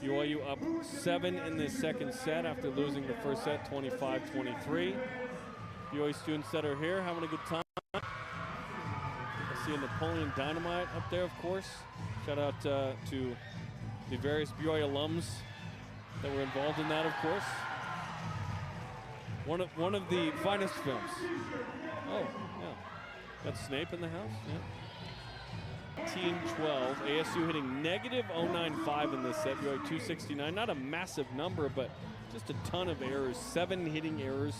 A: BYU up 7 in the second set after losing the first set 25-23. BYU students that are here having a good time. I see a Napoleon Dynamite up there, of course. Shout out to the various BYU alums that were involved in that, of course. One of the finest films. Oh, yeah. Got Snape in the house, yeah. 19-12, ASU hitting negative 0.95 in this set. BYU 269, not a massive number, but just a ton of errors. 7 hitting errors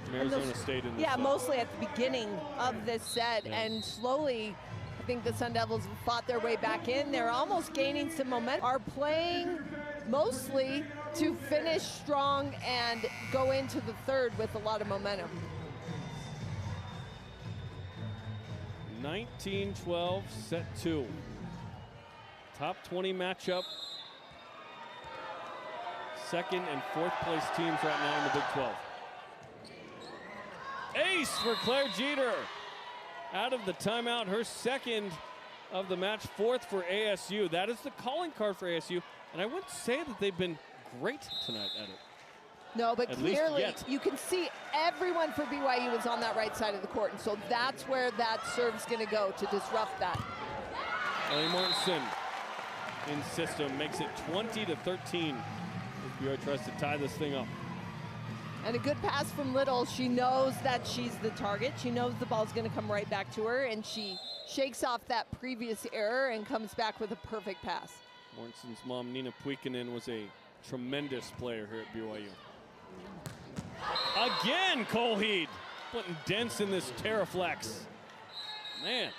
A: from Arizona State in this set.
B: Mostly at the beginning of this set, and slowly I think the Sun Devils have fought their way back in. They're almost gaining some momentum, are playing mostly to finish strong and go into the third with a lot of momentum.
A: 19-12, set 2. Top 20 matchup. Second and fourth place teams right now in the Big 12. Ace for Claire Jeter. Out of the timeout, her second of the match, 4th for ASU. That is the calling card for ASU, and I wouldn't say that they've been great tonight at it.
B: No, but
A: At least
B: clearly
A: yet.
B: you can see everyone for BYU is on that right side of the court, and so that's where that serve's going to go to disrupt that.
A: Ellie Mortensen in system makes it 20-13 as BYU tries to tie this thing up.
B: And a good pass from Little. She knows that she's the target. She knows the ball's going to come right back to her, and she shakes off that previous error and comes back with a perfect pass.
A: Mortensen's mom, Nina Puikkonen, was a tremendous player here at BYU. Again, Colheed putting dents in this Terraflex. Man,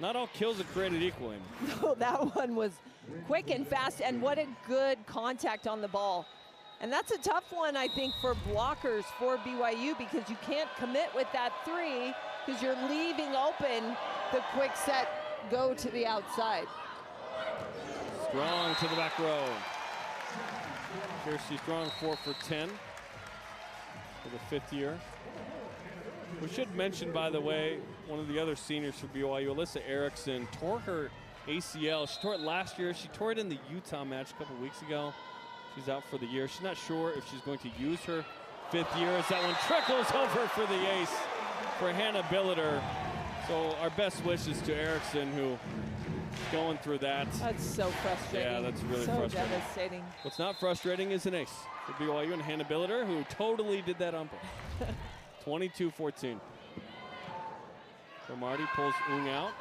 A: not all kills are created equal.
B: No, that one was quick and fast, and what a good contact on the ball And that's a tough one, I think, for blockers for BYU, because you can't commit with that three because you're leaving open the quick set go to the outside.
A: Strong to the back row. Kirsty Strong, 4 for 10 for the 5th year. We should mention, by the way, one of the other seniors for BYU, Alyssa Erickson, tore her ACL. She tore it last year. She tore it in the Utah match a couple weeks ago. She's out for the year. She's not sure if she's going to use her 5th year as that one trickles over for the ace for Hannah Billiter. So our best wishes to Erickson, who is going through that.
B: That's so frustrating.
A: Yeah, that's really
B: so
A: frustrating.
B: Devastating.
A: What's not frustrating is an ace for BYU and Hannah Billiter, who totally did that on purpose. 22-14. So Marty pulls Ung out.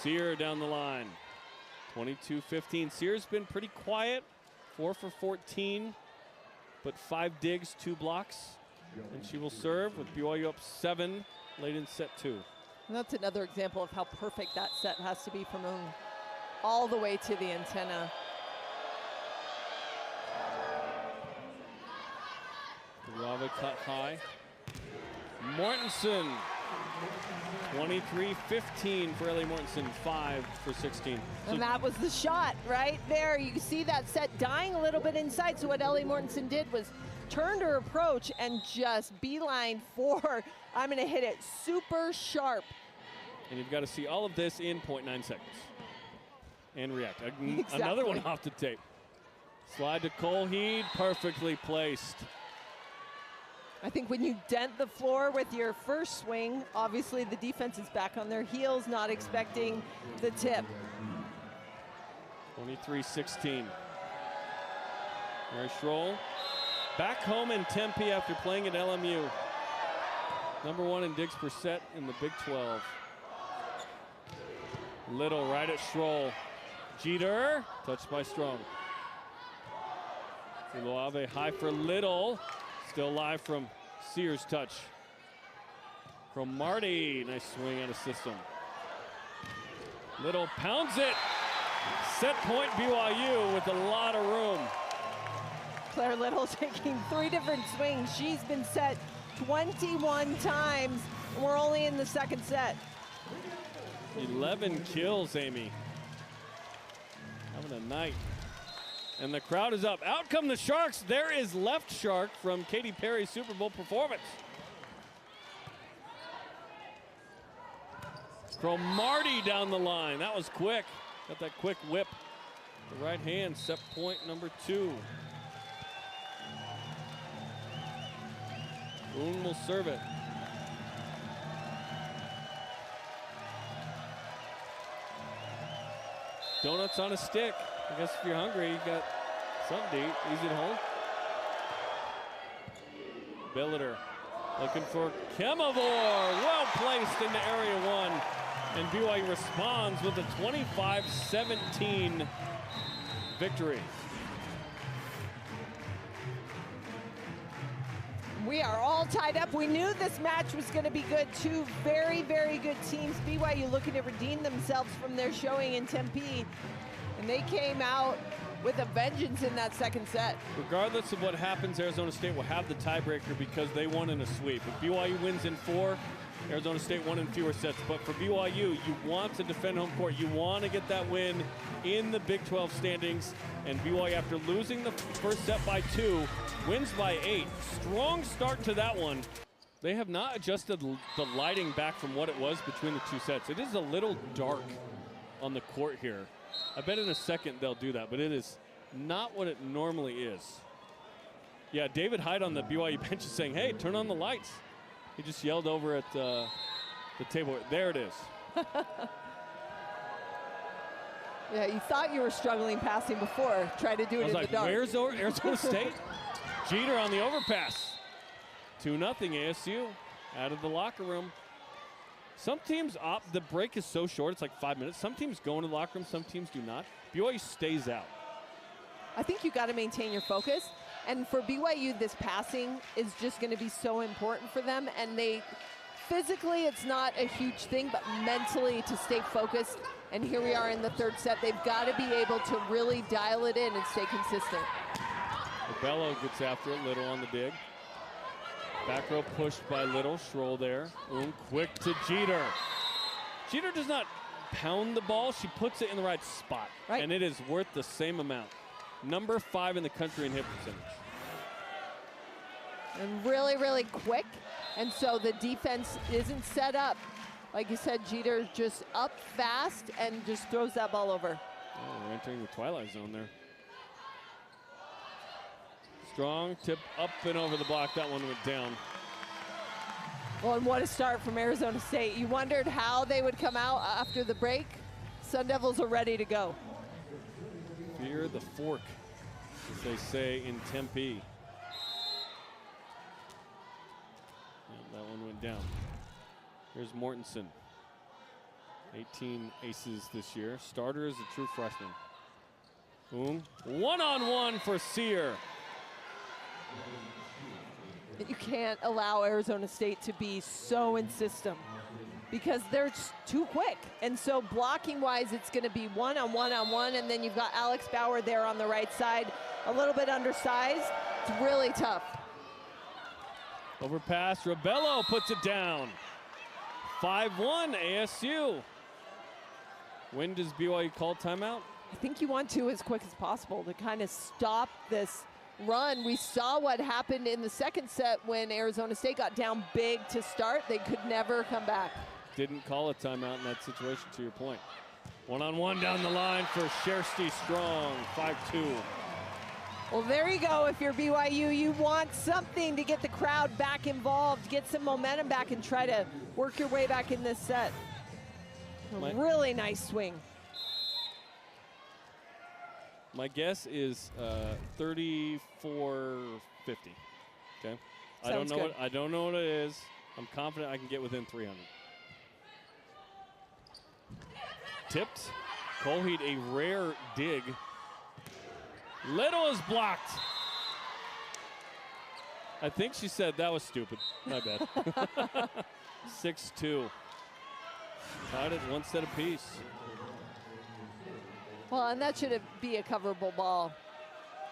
A: Sear down the line. 22-15. Sear's been pretty quiet. 4 for 14, but 5 digs, 2 blocks. And she will serve with BYU up 7 late in set 2.
B: And that's another example of how perfect that set has to be from Ung, all the way to the antenna.
A: Lava cut high. Mortensen. 23-15 for Ellie Mortensen, 5 for 16.
B: And that was the shot right there. You can see that set dying a little bit inside. So what Ellie Mortensen did was turned her approach and just beeline for, I'm gonna hit it super sharp.
A: And you've got to see all of this in 0.9 seconds. And react.
B: Exactly.
A: Another one off the tape. Slide to Colheed, perfectly placed.
B: I think when you dent the floor with your first swing, obviously the defense is back on their heels, not expecting the tip.
A: 23-16. Mary Schroll back home in Tempe after playing at LMU. #1 in digs per set in the Big 12. Little right at Schroll. Jeter, touched by Strong. Loave high for Little. Still live from Sears' touch. From Marty, nice swing out of system. Little pounds it. Set point BYU with a lot of room.
B: Claire Little taking 3 different swings. She's been set 21 times. And we're only in the 2nd set.
A: 11 kills, Amy. Having a night. And the crowd is up. Out come the Sharks. There is left shark from Katy Perry's Super Bowl performance. From Marty down the line. That was quick. Got that quick whip. The right hand, set point #2. Boone will serve it. Donuts on a stick. I guess if you're hungry, you got something to eat. Easy at home. Billiter looking for Kemavor. Well placed into area 1. And BYU responds with a 25-17 victory.
B: We are all tied up. We knew this match was going to be good. 2 very, very good teams. BYU looking to redeem themselves from their showing in Tempe. And they came out with a vengeance in that 2nd set.
A: Regardless of what happens, Arizona State will have the tiebreaker because they won in a sweep. If BYU wins in 4, Arizona State won in fewer sets. But for BYU, you want to defend home court. You want to get that win in the Big 12 standings. And BYU, after losing the first set by 2, wins by 8. Strong start to that one. They have not adjusted the lighting back from what it was between the 2 sets. It is a little dark on the court here. I bet in a second they'll do that, but it is not what it normally is. Yeah, David Hyde on the BYU bench is saying, hey, turn on the lights. He just yelled over at the table. There it is.
B: Yeah, you thought you were struggling passing before. Try to do it in the dark.
A: Where's Arizona State? Jeter on the overpass. 2-0 ASU out of the locker room. Some teams opt, the break is so short, it's like 5 minutes. Some teams go into the locker room, some teams do not. BYU stays out.
B: I think you got to maintain your focus. And for BYU, this passing is just going to be so important for them. And they physically it's not a huge thing, but mentally to stay focused. And here we are in the third set. They've got to be able to really dial it in and stay consistent.
A: Bello gets after it, Little on the dig. Back row pushed by Little, Schroll there. Quick to Jeter. Jeter does not pound the ball, she puts it in the right spot.
B: Right.
A: And it is worth the same amount. Number 5 in the country in hit percentage.
B: And really, really quick. And so the defense isn't set up. Like you said, Jeter just up fast and just throws that ball over.
A: Oh, we're entering the twilight zone there. Strong tip up and over the block. That one went down.
B: Well, and what a start from Arizona State. You wondered how they would come out after the break. Sun Devils are ready to go.
A: Fear the fork, as they say in Tempe. And that one went down. Here's Mortensen. 18 aces this year. Starter is a true freshman. Boom. One-on-one for Sear.
B: You can't allow Arizona State to be so in system because they're too quick. And so blocking wise, it's going to be one-on-one, and then you've got Alex Bauer there on the right side, a little bit undersized. It's really tough.
A: Overpass, Rebello puts it down. 5-1 ASU. When does BYU call timeout?
B: I think you want to as quick as possible to kind of stop this run. We saw what happened in the second set when Arizona State got down big to start. They could never come back.
A: Didn't call a timeout in that situation, to your point. One-on-one down the line for Shersty Strong, 5-2.
B: Well, there you go. If you're BYU, you want something to get the crowd back involved, get some momentum back, and try to work your way back in this set. A really nice swing.
A: My guess is 34-50. Okay. I don't know what it is. I'm confident I can get within 300. Tipped. Colheat, a rare dig. Little is blocked. I think she said that was stupid. My bad. 6-2. Tied at one set apiece.
B: Well, and that should be a coverable ball.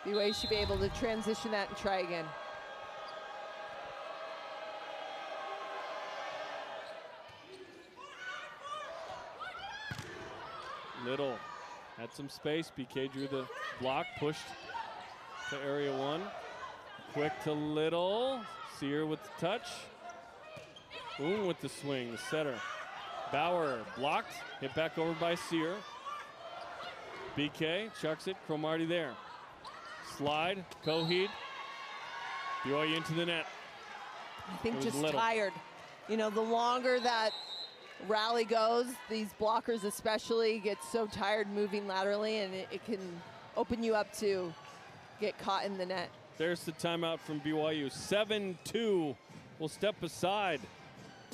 B: BYU should be able to transition that and try again.
A: Little had some space. BK drew the block, pushed to area 1. Quick to Little. Sear with the touch. Boom with the swing, the setter. Bauer blocked, hit back over by Sear. BK chucks it, Cromartie there. Slide, Coheed. BYU into the net.
B: I think just
A: Little.
B: tired. You know, the longer that rally goes, these blockers especially get so tired moving laterally, and it can open you up to get caught in the net.
A: There's the timeout from BYU. 7-2. We'll step aside.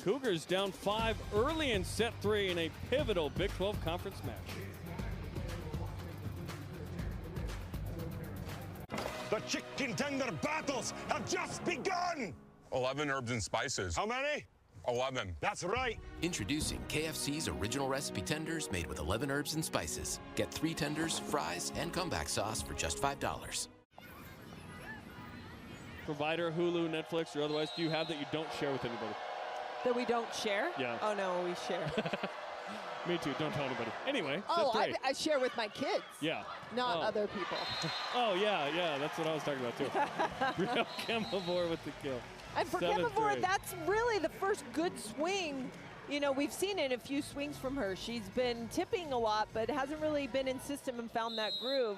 A: Cougars down 5 early in set 3 in a pivotal Big 12 conference match.
E: The chicken tender battles have just begun!
F: 11 herbs and spices.
E: How many?
F: 11.
E: That's right.
C: Introducing KFC's original recipe tenders made with 11 herbs and spices. Get 3 tenders, fries, and comeback sauce for just $5.
A: Provider, Hulu, Netflix, or otherwise, do you have that you don't share with anybody?
B: That we don't share?
A: Yeah.
B: Oh, no, we share.
A: Me too, don't tell anybody. Anyway,
B: Oh,
A: set 3.
B: I share with my kids.
A: Yeah.
B: Not other people.
A: Oh, yeah, that's what I was talking about too. Real Chemivore with the kill.
B: And for
A: 7-3.
B: Chemivore, that's really the first good swing. You know, we've seen it in a few swings from her. She's been tipping a lot, but hasn't really been in system and found that groove.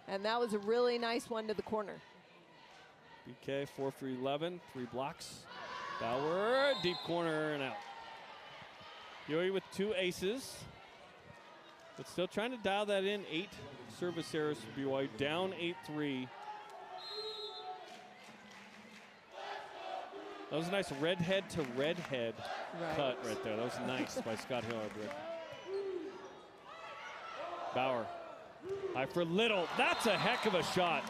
B: And that was a really nice one to the corner.
A: BK 4 for 11, 3 blocks. Bauer, deep corner and out. BYU with 2 aces, but still trying to dial that in. 8 service errors for BYU, down 8-3. That was a nice redhead to redhead cut right there. That was nice by Scott Hillard. Bauer, high for Little. That's a heck of a shot.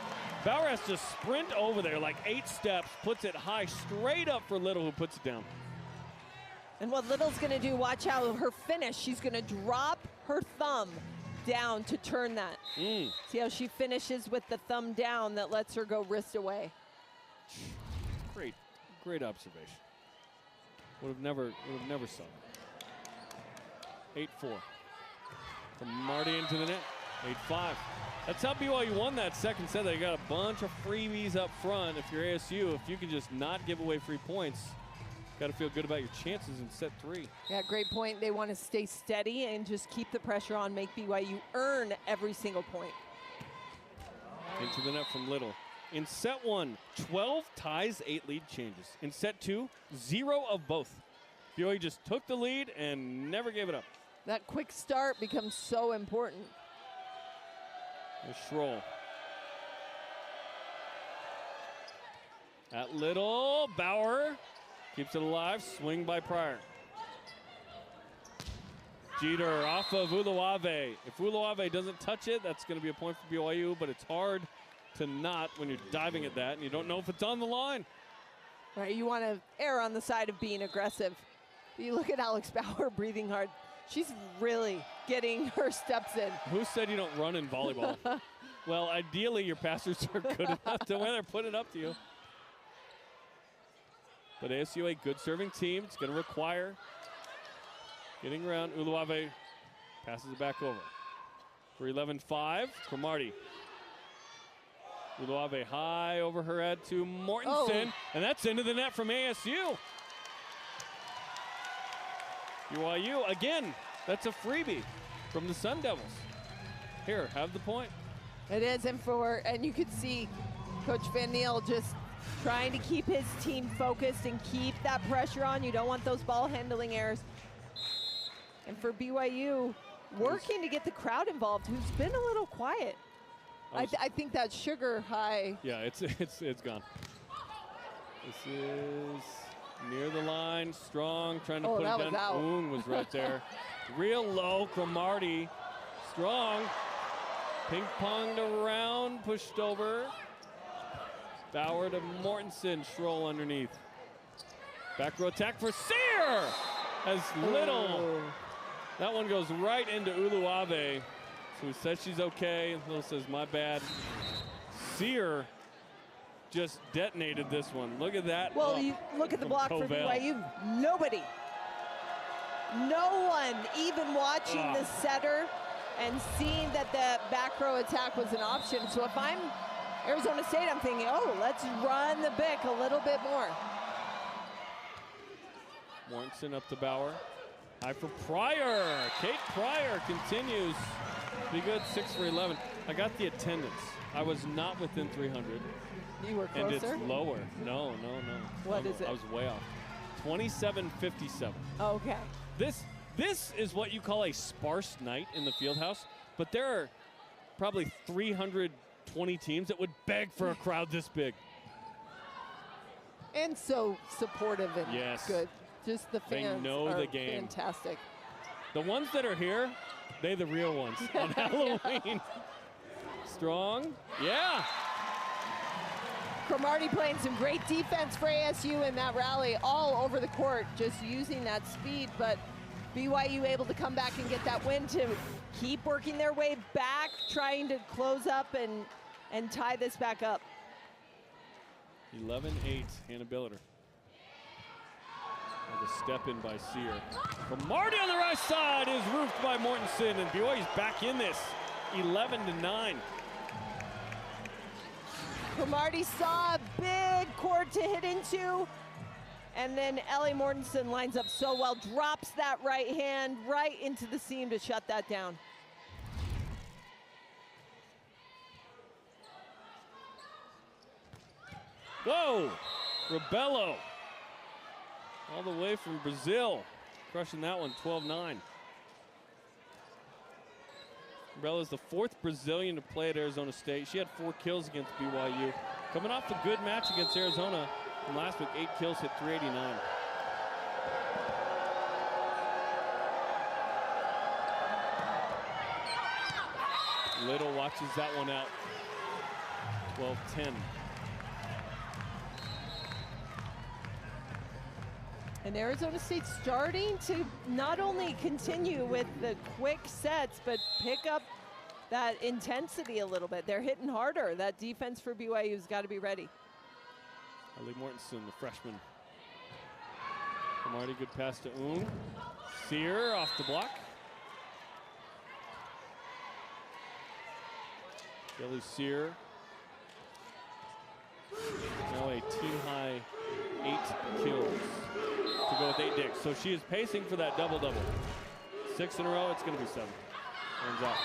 A: Bauer has to sprint over there like 8 steps, puts it high straight up for Little, who puts it down.
B: And what Little's gonna do, watch out, her finish, she's gonna drop her thumb down to turn that. See how she finishes with the thumb down that lets her go wrist away.
A: Great observation. Would have never saw it. 8-4. From Marty into the net. 8-5. That's how BYU won that second set. They got a bunch of freebies up front. If you're ASU, if you can just not give away free points, got to feel good about your chances in set 3.
B: Yeah, great point. They want to stay steady and just keep the pressure on, make BYU earn every single point.
A: Into the net from Little. In set 1, 12 ties, 8 lead changes. In set 2, 0 of both. BYU just took the lead and never gave it up.
B: That quick start becomes so important.
A: There's Schroll. At Little, Bauer keeps it alive, swing by Pryor. Jeter off of Uluave. If Uluave doesn't touch it, that's going to be a point for BYU, but it's hard to not when you're diving at that and you don't know if it's on the line.
B: Right, you want to err on the side of being aggressive. You look at Alex Bauer breathing hard. She's really getting her steps in.
A: Who said you don't run in volleyball? Well, ideally your passers are good enough to where they're putting it up to you. But ASU, a good serving team. It's going to require getting around. Uluave passes it back over. For 11-5, Cromartie. Uluave high over her head to Mortensen, and that's into the net from ASU. BYU, again, that's a freebie from the Sun Devils. Here, have the point.
B: It is, and you could see Coach Van Niel just trying to keep his team focused and keep that pressure on. You don't want those ball handling errors. And for BYU, working to get the crowd involved, who's been a little quiet. I think that sugar high.
A: Yeah, it's gone. This is near the line, strong, trying to put it down. Oong was right there. Real low, Cromartie, strong. Ping-ponged around, pushed over. Bauer to Mortensen, Schroll underneath. Back row attack for Sear as Little. That one goes right into Uluave. So he says she's okay. Little says, my bad. Sear just detonated this one. Look at that.
B: Well, you look at the block for BYU. Nobody. No one even watching the setter and seeing that the back row attack was an option. So if I'm Arizona State, I'm thinking, oh, let's run the Bic a little bit more.
A: Mortensen up to Bauer. High for Pryor. Kate Pryor continues to be good, 6 for 11. I got the attendance. I was not within 300.
B: You were closer?
A: And it's lower. No.
B: What is it?
A: I was way off. 27-57.
B: Okay.
A: This is what you call a sparse night in the Fieldhouse, but there are probably 320 teams that would beg for a crowd this big.
B: And so supportive and good. Just the fans
A: know the game.
B: Fantastic.
A: The ones that are here, they're the real ones on Halloween. Strong, yeah.
B: Cromartie playing some great defense for ASU in that rally all over the court, just using that speed, but BYU able to come back and get that win to keep working their way back, trying to close up and tie this back up.
A: 11-8, Hannah Billiter. A step in by Sear. Cromartie on the right side is roofed by Mortensen, and BYU's back in this, 11-9.
B: Cromartie saw a big court to hit into, and then Ellie Mortensen lines up so well, drops that right hand right into the seam to shut that down.
A: Whoa, Rebello. All the way from Brazil, crushing that one, 12-9. Rebello is the 4th Brazilian to play at Arizona State. She had 4 kills against BYU. Coming off a good match against Arizona from last week, 8 kills, hit 389. Little watches that one out, 12-10.
B: And Arizona State's starting to not only continue with the quick sets, but pick up that intensity a little bit. They're hitting harder. That defense for BYU's got to be ready.
A: Ali Mortensen, the freshman. Marty, good pass to Ung. Sear off the block. Billy Sear. Now a team-high 8 kills to go with 8 dicks. So she is pacing for that double-double. 6 in a row, it's going to be 7. Turns out.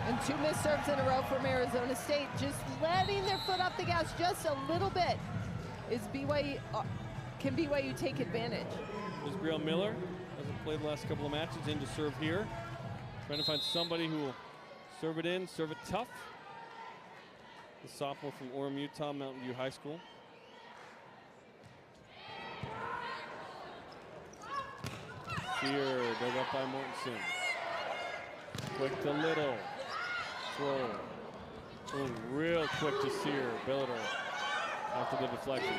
B: And 2 missed serves in a row from Arizona State, just letting their foot off the gas just a little bit. Is BYU, can BYU take advantage?
A: Isabel Miller hasn't played the last couple of matches, in to serve here. Trying to find somebody who will serve it in, serve it tough. The sophomore from Orem, Utah, Mountain View High School. Here, dug up by Mortensen. Quick to Little. Throw. Oh, real quick to Sear. Billiter after the deflection.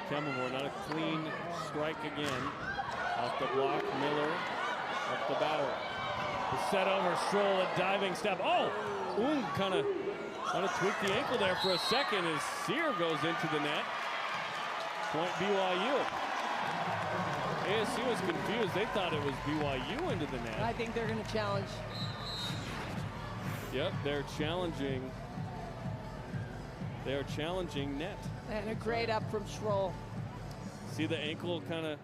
A: Kemmelmore, not a clean strike again. Off the block, Miller up the bower. The set over, Stroll, a diving step. Oh! Kind of tweaked the ankle there for a second as Sear goes into the net. Point BYU. ASU was confused. They thought it was BYU into the net.
B: I think they're going to challenge.
A: Yep, they're challenging. They're challenging net.
B: And a great up from Schroll.
A: See the ankle kind of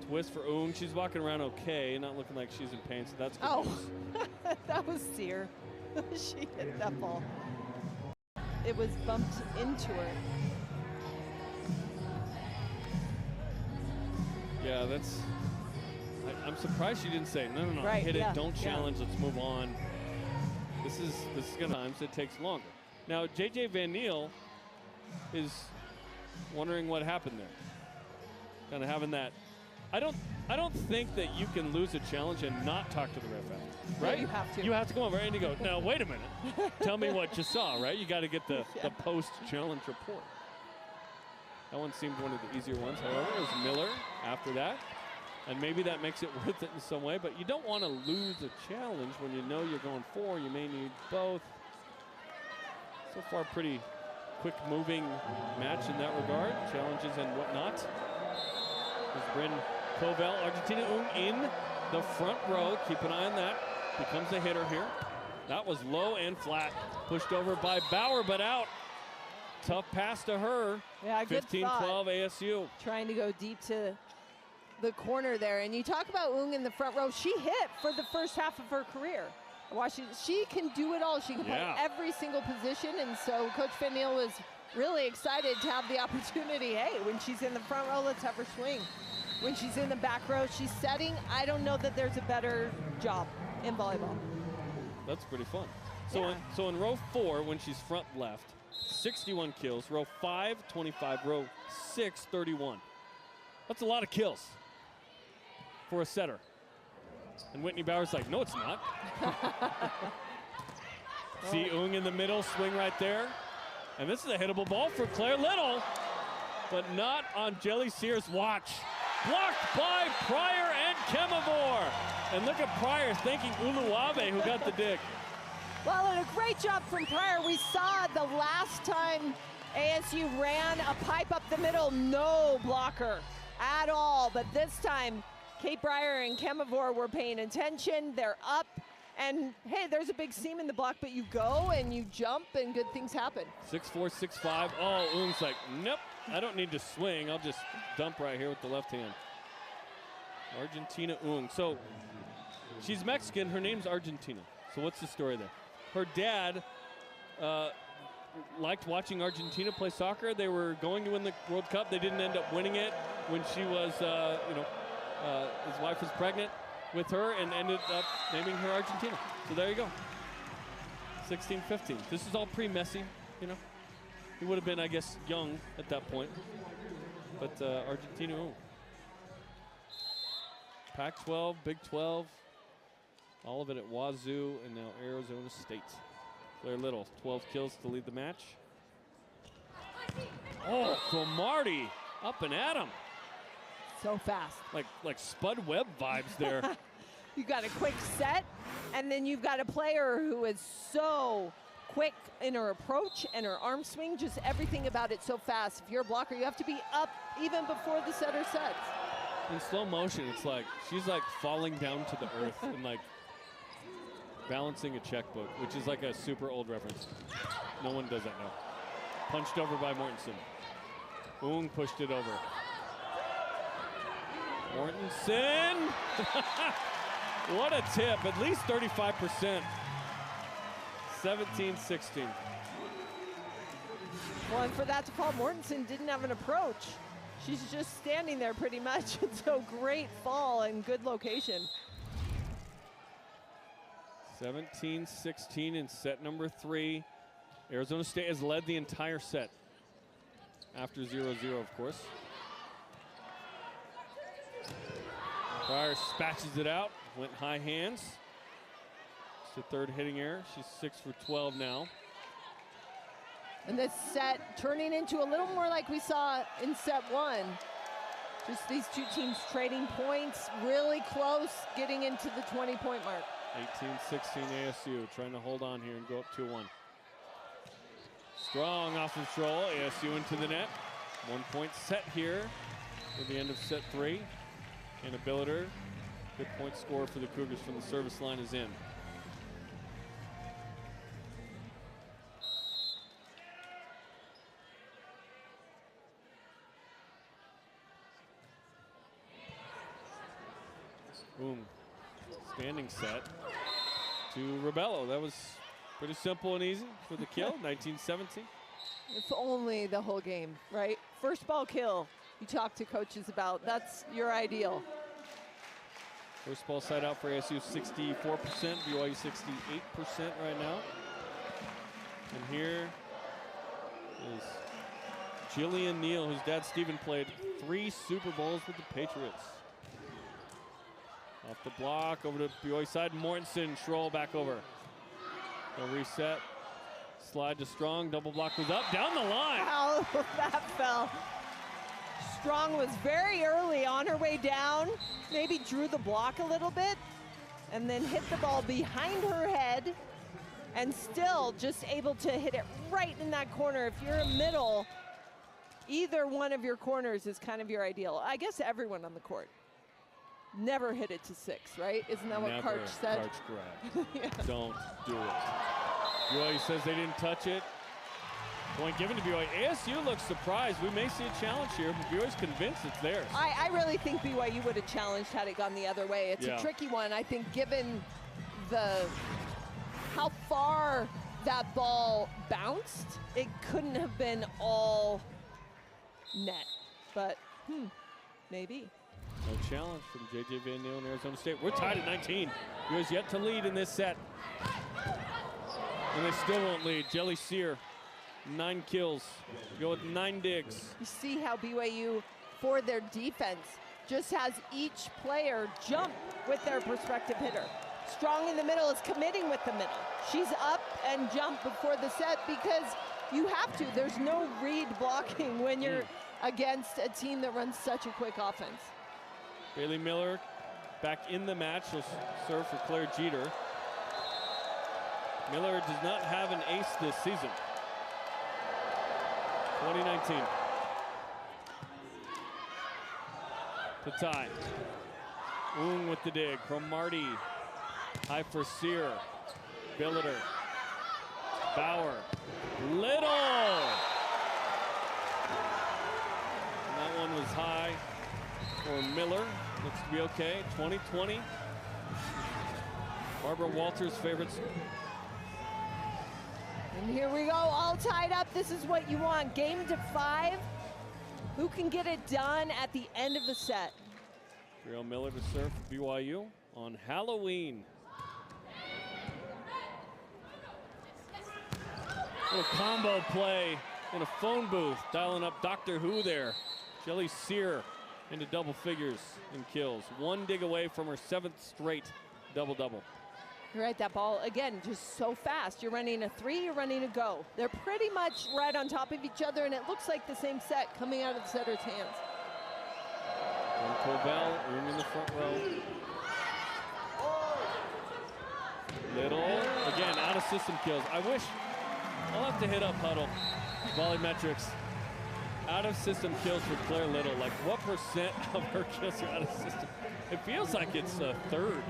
A: twist for Ung. She's walking around okay, not looking like she's in pain, so that's good news.
B: That was Sear. She hit that ball. It was bumped into her.
A: Yeah, I'm surprised she didn't say, no,
B: right,
A: hit it, don't challenge, let's move on. This is gonna times it takes longer. Now, JJ Van Niel is wondering what happened there. Kind of having that. I don't think that you can lose a challenge and not talk to the ref after, right?
B: Yeah, you have to.
A: You have to come over and you go, now wait a minute. Tell me what you saw, right? You got to get the post-challenge report. That one seemed one of the easier ones. However, it was Miller after that. And maybe that makes it worth it in some way, but you don't want to lose a challenge when you know you're going 4. You may need both. So far, pretty quick moving match in that regard. Challenges and whatnot. There's Bryn Covell, Argentina in the front row. Keep an eye on that. Becomes a hitter here. That was low and flat. Pushed over by Bauer, but out. Tough pass to her.
B: Yeah, good
A: 15-12 ASU.
B: Trying to go deep to the corner there. And you talk about Ung in the front row. She hit for the first half of her career. She can do it all. She can play every single position. And so Coach Van Niel was really excited to have the opportunity. Hey, when she's in the front row, let's have her swing. When she's in the back row, she's setting. I don't know that there's a better job in volleyball.
A: That's pretty fun. So in row 4, when she's front left, 61 kills. Row 5, 25. Row 6, 31. That's a lot of kills for a setter. And Whitney Bauer's like, no, it's not. See Ung in the middle, swing right there. And this is a hittable ball for Claire Little, but not on Jelly Sear's watch. Blocked by Pryor and Kemavor. And look at Pryor thanking Uluave who got the dig.
B: Well, and a great job from Pryor. We saw the last time ASU ran a pipe up the middle, no blocker at all. But this time, Kate Pryor and Kemavor were paying attention. They're up. And hey, there's a big seam in the block, but you go and you jump and good things happen.
A: 6'4", 6'5". Oh, Ung's like, nope, I don't need to swing. I'll just dump right here with the left hand. Argentina Ung. So she's Mexican. Her name's Argentina. So what's the story there? Her dad liked watching Argentina play soccer. They were going to win the World Cup. They didn't end up winning it when she was, his wife was pregnant with her and ended up naming her Argentina. So there you go. 16-15. This is all pre-Messi, you know. He would have been, I guess, young at that point. But Argentina, Pac-12, Big 12, all of it at Wazoo, and now Arizona State. Claire Little, 12 kills to lead the match. Oh, Cromartie up and at him.
B: So fast.
A: Like Spud Webb vibes there.
B: You got a quick set, and then you've got a player who is so quick in her approach and her arm swing, just everything about it so fast. If you're a blocker, you have to be up even before the setter sets.
A: In slow motion, it's like she's like falling down to the earth and like balancing a checkbook, which is like a super old reference. No one does that now. Punched over by Mortensen. Boom, pushed it over. Mortensen! What a tip, at least 35%. 17-16.
B: Well, and for that to fall, Mortensen didn't have an approach. She's just standing there pretty much. So great fall and good location.
A: 17-16 in set number 3. Arizona State has led the entire set. After 0-0, of course. Pryor spatches it out, went high hands. It's the third hitting error. She's 6 for 12 now.
B: And this set turning into a little more like we saw in set 1. Just these two teams trading points, really close, getting into the 20-point mark.
A: 18-16 ASU, trying to hold on here and go up 2-1. Strong off of stroll, ASU into the net. 1 point set here at the end of set 3. And a Billiter, good point score for the Cougars from the service line is in. Boom, standing set to Rebello. That was pretty simple and easy for the kill, 19-17.
B: If only the whole game, right? First ball kill, you talk to coaches about, that's your ideal.
A: First ball side out for ASU, 64%, BYU 68% right now. And here is Jillian Neal, whose dad Steven played 3 Super Bowls with the Patriots. Off the block, over to BYU side, Mortensen, Schroll back over. They'll reset, slide to Strong, double block was up, down the line.
B: How that fell. Strong was very early on her way down, maybe drew the block a little bit, and then hit the ball behind her head, and still just able to hit it right in that corner. If you're a middle, either one of your corners is kind of your ideal. I guess everyone on the court. Never hit it to 6, right? Isn't that what Karch said?
A: Karch grab.
B: Yeah.
A: Don't do it. BYU says they didn't touch it. Point given to BYU. ASU looks surprised. We may see a challenge here, but BYU's convinced it's theirs.
B: I really think BYU would have challenged had it gone the other way. It's a tricky one. I think given how far that ball bounced, it couldn't have been all net. But maybe.
A: No challenge from J.J. Van Neal and Arizona State. We're tied at 19. BYU's yet to lead in this set. And they still won't lead. Jelly Sear, 9 kills. Go with 9 digs.
B: You see how BYU, for their defense, just has each player jump with their prospective hitter. Strong in the middle is committing with the middle. She's up and jump before the set because you have to. There's no read blocking when you're against a team that runs such a quick offense.
A: Bailey Miller back in the match. She'll serve for Claire Jeter. Miller does not have an ace this season. 2019. To tie. Oong with the dig from Marty. High for Sear. Billiter. Bauer. Little! And that one was high for Miller. Looks to be okay. 20-20. Barbara Walters' favorites.
B: And here we go, all tied up. This is what you want. Game to 5. Who can get it done at the end of the set?
A: Gabrielle Miller to serve for BYU on Halloween. Little combo play in a phone booth, dialing up Doctor Who there. Jelly Sear into double figures in kills. 1 dig away from her 7th straight double-double.
B: You're right, that ball, again, just so fast. You're running a 3, you're running a go. They're pretty much right on top of each other, and it looks like the same set coming out of the setter's hands.
A: Covell, room in the front row. Little, again, out of system kills. I wish, I'll have to hit up Huddle, Volleymetrics. Out of system kills for Claire Little. Like, what percent of her kills are out of system? It feels like it's a third,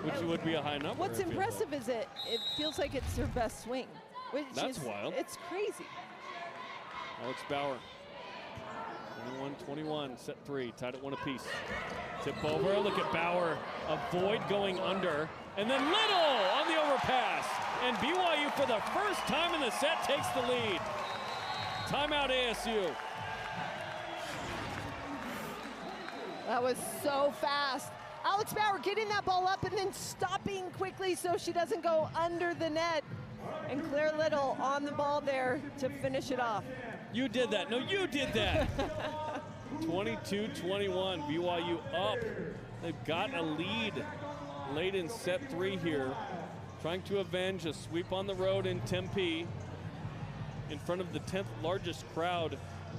A: which would be a high number.
B: What's impressive is it feels like it's her best swing. Which
A: That's
B: is,
A: wild.
B: It's crazy.
A: Alex Bauer, 21-21, set 3, tied at 1 apiece. Tip over, look at Bauer, avoid going under, and then Little on the overpass. And BYU for the first time in the set takes the lead. Timeout ASU.
B: That was so fast. Alex Bauer getting that ball up and then stopping quickly so she doesn't go under the net. And Claire Little on the ball there to finish it off.
A: You did that. No, you did that. 22-21, BYU up. They've got a lead late in set 3 here. Trying to avenge a sweep on the road in Tempe in front of the 10th largest crowd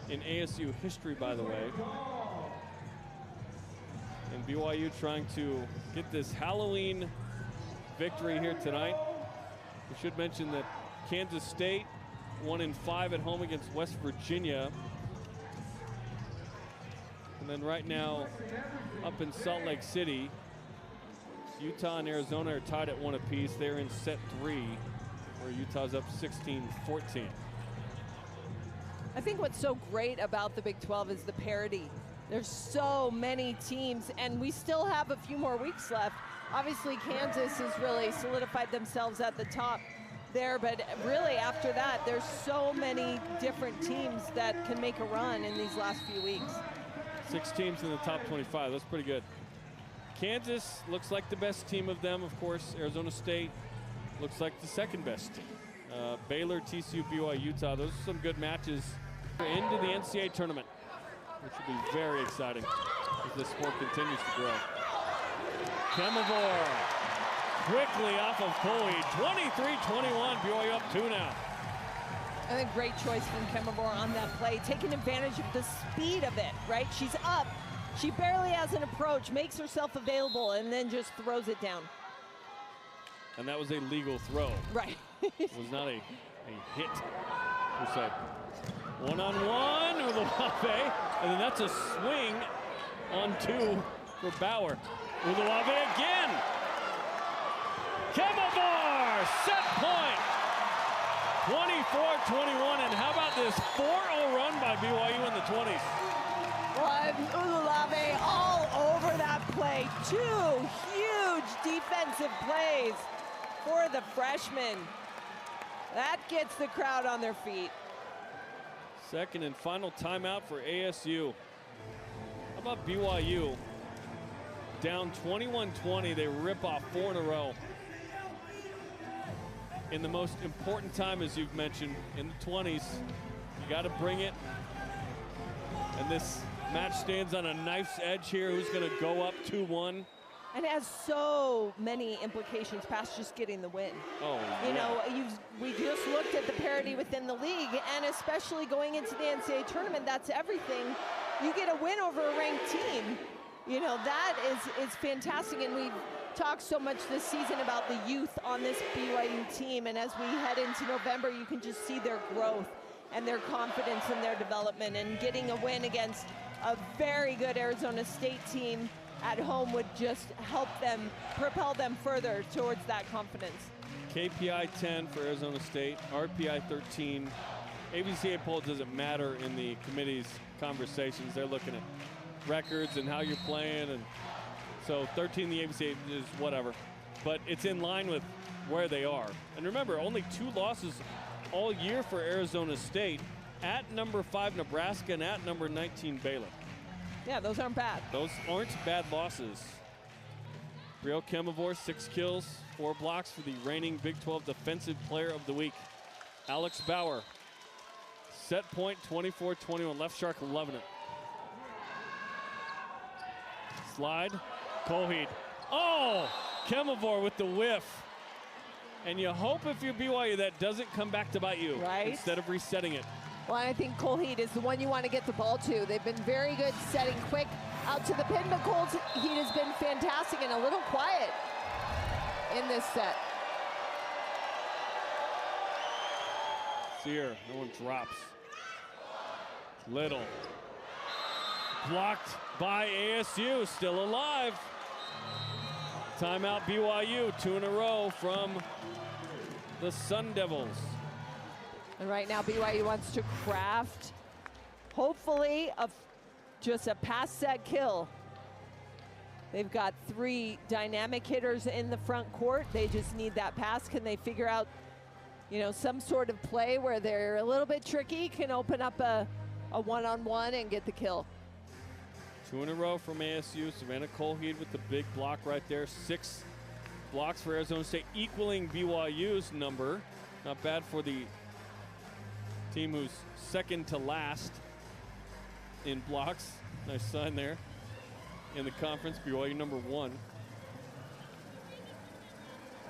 A: in ASU history, by the way. And BYU trying to get this Halloween victory here tonight. We should mention that Kansas State won in 5 at home against West Virginia. And then right now, up in Salt Lake City, Utah and Arizona are tied at 1 apiece. They're in set 3, where Utah's up 16-14.
B: I think what's so great about the Big 12 is the parity. There's so many teams, and we still have a few more weeks left. Obviously, Kansas has really solidified themselves at the top there, but really after that, there's so many different teams that can make a run in these last few weeks.
A: 6 teams in the top 25, that's pretty good. Kansas looks like the best team of them, of course. Arizona State looks like the second best team. Baylor, TCU, BYU, Utah, those are some good matches into the NCAA tournament, which will be very exciting as this sport continues to grow. Kemavor quickly off of Coe. 23-21, BYU up 2 now.
B: I think great choice from Kemavor on that play, taking advantage of the speed of it, right? She's up, she barely has an approach, makes herself available, and then just throws it down.
A: And that was a legal throw.
B: Right.
A: It was not a hit, per se. One-on-one, Uluwave, and then that's a swing on 2 for Bauer. Uluwave again. Kemavor, set point. 24-21, and how about this 4-0 run by BYU in the 20s?
B: Well, Uluwave all over that play. 2 huge defensive plays for the freshman. That gets the crowd on their feet.
A: Second and final timeout for ASU. How about BYU? Down 21-20, they rip off 4 in a row. In the most important time, as you've mentioned, in the 20s, you got to bring it. And this match stands on a knife's edge here. Who's going to go up 2-1?
B: And it has so many implications past just getting the win.
A: Oh,
B: you
A: yeah.
B: know, we just looked at the parity within the league, and especially going into the NCAA tournament, that's everything. You get a win over a ranked team. You know, that is fantastic, and we've talked so much this season about the youth on this BYU team, and as we head into November, you can just see their growth and their confidence in their development, and getting a win against a very good Arizona State team at home would just help them, propel them further towards that confidence.
A: KPI 10 for Arizona State, RPI 13. ABCA poll doesn't matter in the committee's conversations. They're looking at records and how you're playing, and so 13 the ABCA is whatever. But it's in line with where they are. And remember, only 2 losses all year for Arizona State, at number 5 Nebraska and at number 19 Baylor.
B: Yeah, those aren't bad.
A: Those aren't bad losses. Brielle Kemavor, 6 kills, 4 blocks for the reigning Big 12 Defensive Player of the Week. Alex Bauer, set point 24-21. Left Shark loving it. Slide, Coheed. Oh, Kemavor with the whiff. And you hope if you're BYU that doesn't come back to bite you,
B: right,
A: instead of resetting it.
B: Well, I think Coheed is the one you want to get the ball to. They've been very good setting quick out to the pin, but Cole's Heat has been fantastic and a little quiet in this set.
A: Sear, no one drops. Little. Blocked by ASU, still alive. Timeout BYU, 2 in a row from the Sun Devils.
B: And right now BYU wants to craft, hopefully, just a pass set kill. They've got 3 dynamic hitters in the front court. They just need that pass. Can they figure out, some sort of play where they're a little bit tricky, can open up a one-on-one and get the kill?
A: 2 in a row from ASU. Savannah Colheed with the big block right there. 6 blocks for Arizona State, equaling BYU's number. Not bad for the team who's second to last in blocks. Nice sign there in the conference. BYU number 1.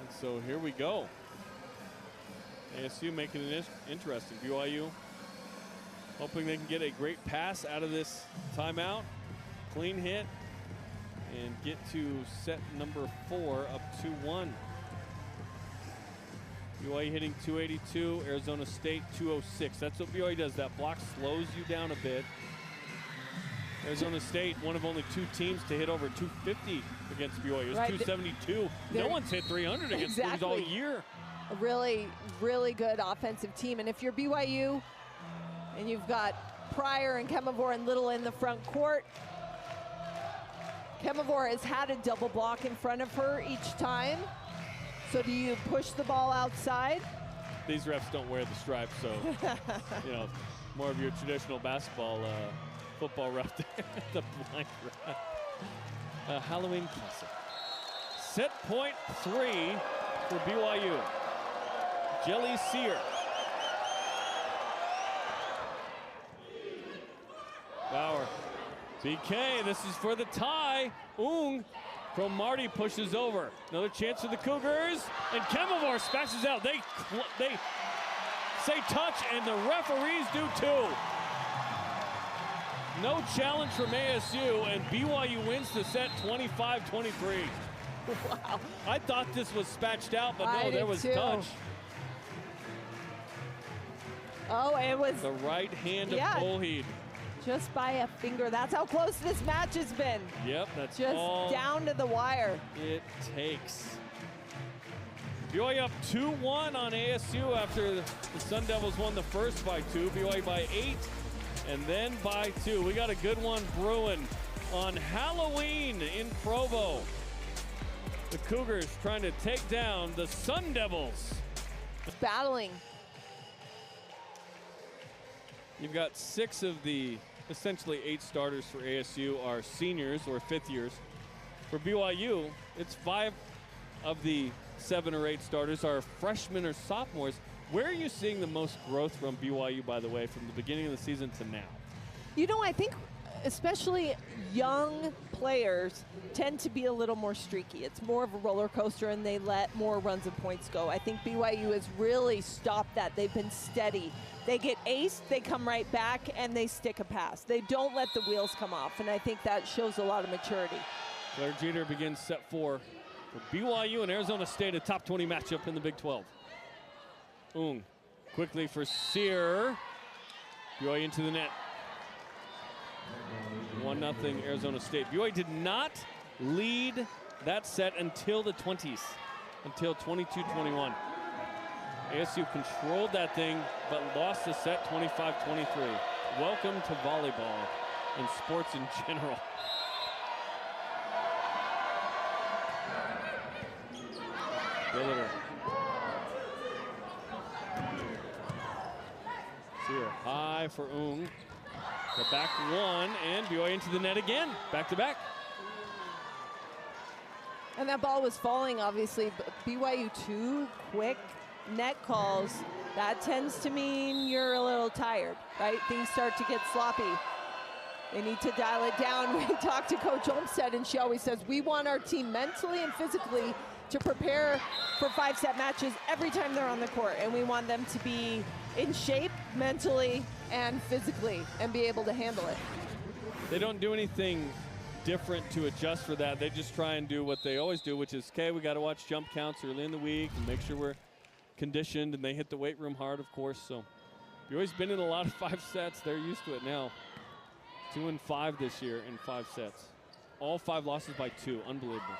A: And so here we go. ASU making it interesting. BYU hoping they can get a great pass out of this timeout. Clean hit and get to set number 4, up 2-1. BYU hitting 282, Arizona State 206. That's what BYU does. That block slows you down a bit. Arizona State, one of only 2 teams to hit over 250 against BYU. It was 272. No one's hit 300 against teams all year.
B: A really, really good offensive team. And if you're BYU and you've got Pryor and Kemavor and Little in the front court, Kemavor has had a double block in front of her each time. So do you push the ball outside?
A: These refs don't wear the stripes, so more of your traditional basketball, football ref there, the blind ref. Halloween classic. Set point 3 for BYU. Jelly Sear. Bauer. BK, this is for the tie. Ung from Marty pushes over. Another chance for the Cougars, and Kemavor smashes out. They say touch, and the referees do too. No challenge from ASU, and BYU wins the set 25-23.
B: Wow.
A: I thought this was spatched out, but no, there was touch.
B: Oh, it was
A: the right hand of Colheed.
B: Just by a finger. That's how close this match has been.
A: Yep, that's
B: just
A: all
B: down to the wire.
A: It takes. BYU up 2-1 on ASU after the Sun Devils won the first by 2. BYU by 8 and then by 2. We got a good one brewing on Halloween in Provo. The Cougars trying to take down the Sun Devils.
B: Battling.
A: You've got 6 of the essentially 8 starters for ASU are seniors or 5th years. For BYU, it's 5 of the 7 or 8 starters are freshmen or sophomores. Where are you seeing the most growth from BYU, by the way, from the beginning of the season to now?
B: I think especially young players tend to be a little more streaky. It's more of a roller coaster, and they let more runs and points go. I think BYU has really stopped that. They've been steady. They get aced, they come right back, and they stick a pass. They don't let the wheels come off, and I think that shows a lot of maturity.
A: Claire Jeter begins set 4 for BYU and Arizona State, a top 20 matchup in the Big 12. Ung quickly for Sear. BYU into the net. 1-0 Arizona State. BYU did not lead that set until the 20s, until 22-21. ASU controlled that thing, but lost the set 25-23. Welcome to volleyball and sports in general. Billiter. Sear high for Ung. The back 1, and BYU into the net again. Back to back.
B: And that ball was falling, obviously, but BYU too quick net calls. That tends to mean you're a little tired, right? Things start to get sloppy. They need to dial it down. We talked to Coach Olmstead, and she always says, we want our team mentally and physically to prepare for 5-set matches every time they're on the court. And we want them to be in shape mentally and physically and be able to handle it.
A: They don't do anything different to adjust for that. They just try and do what they always do, which is, okay, we got to watch jump counts early in the week and make sure we're conditioned, and they hit the weight room hard, of course. So BYU's been in a lot of 5 sets. They're used to it now. 2-5 this year in 5 sets. All 5 losses by 2. Unbelievable.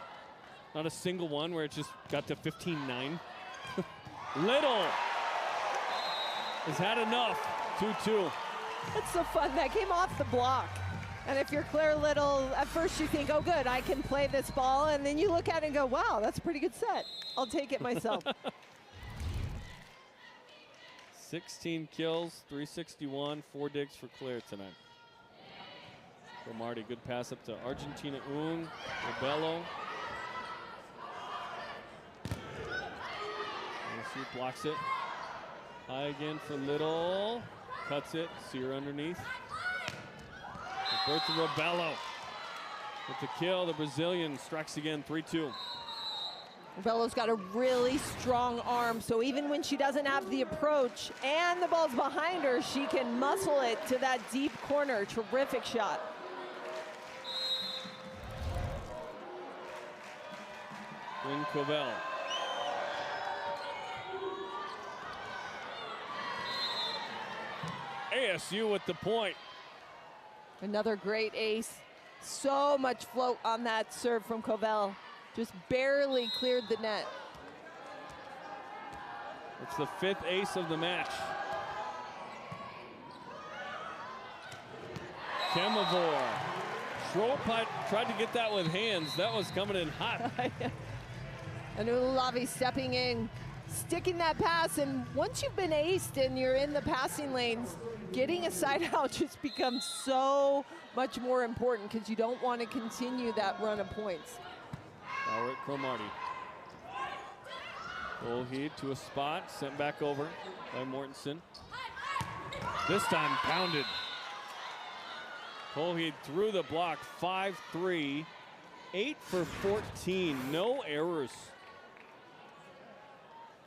A: Not a single one where it just got to 15-9. Little has had enough. 2-2.
B: That's so fun. That came off the block. And if you're Claire Little, at first you think, oh, good, I can play this ball. And then you look at it and go, wow, that's a pretty good set. I'll take it myself.
A: 16 kills, 361, 4 digs for Claire tonight. For Marty, good pass up to Argentina Ung, Rebello. She blocks it. High again for Little. Cuts it, Sear underneath. Roberto Rebello with the kill. The Brazilian strikes again, 3-2.
B: Rebello's got a really strong arm, so even when she doesn't have the approach and the ball's behind her, she can muscle it to that deep corner. Terrific shot.
A: Bryn Covell. ASU with the point.
B: Another great ace. So much float on that serve from Covell. Just barely cleared the net.
A: It's the 5th ace of the match. Kemavor. Schroeput tried to get that with hands. That was coming in hot.
B: And Ulalavi stepping in, sticking that pass, and once you've been aced and you're in the passing lanes, getting a side out just becomes so much more important because you don't want to continue that run of points.
A: Power at Cromartie. Colheed to a spot, sent back over by Mortensen. This time pounded. Colheed through the block, 5-3, 8 for 14, no errors.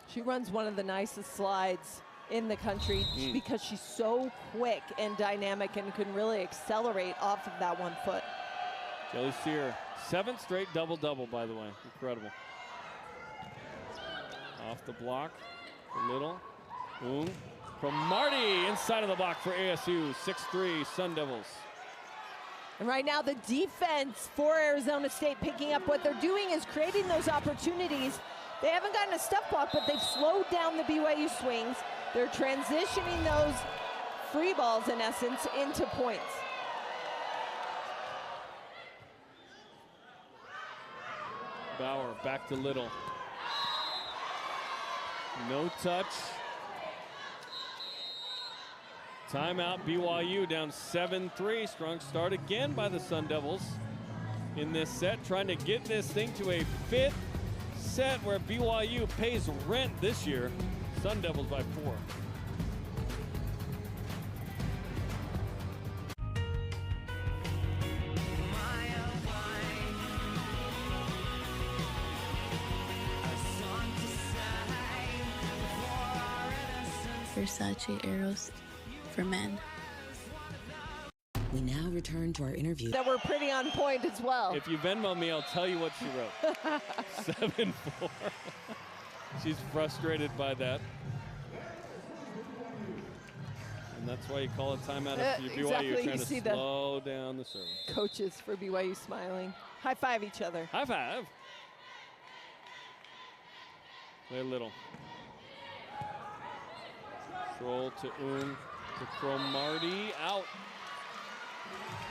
B: She runs one of the nicest slides in the country because she's so quick and dynamic and can really accelerate off of that 1 foot.
A: Kelly Sear, 7th straight double-double, by the way. Incredible. Off the block, Little. Boom. From Marty, inside of the block for ASU, 6-3 Sun Devils.
B: And right now the defense for Arizona State picking up what they're doing is creating those opportunities. They haven't gotten a stuff block, but they've slowed down the BYU swings. They're transitioning those free balls, in essence, into points.
A: Bauer back to Little. No touch. Timeout, BYU down 7-3. Strong start again by the Sun Devils in this set, trying to get this thing to a 5th set where BYU pays rent this year. Sun Devils by 4.
G: Versace Eros for men.
H: We now return to our interview.
B: That were pretty on point as well.
A: If you Venmo me, I'll tell you what she wrote. 7-4. She's frustrated by that. And that's why you call a timeout if you're
B: exactly.
A: BYU. You're trying
B: You
A: to slow down the service.
B: Coaches for BYU smiling. High five each other.
A: High five. Play Little. Stroll to to Cromartie, out.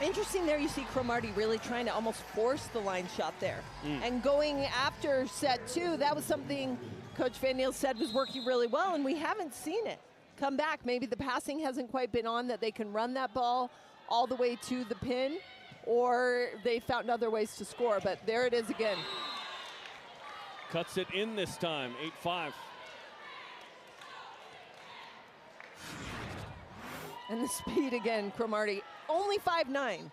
B: Interesting there, you see Cromartie really trying to almost force the line shot there. And going after set 2, that was something Coach Van Niel said was working really well, and we haven't seen it come back. Maybe the passing hasn't quite been on, that they can run that ball all the way to the pin, or they found other ways to score, but there it is again.
A: Cuts it in this time, 8-5.
B: And the speed again, Cromartie, only 5'9",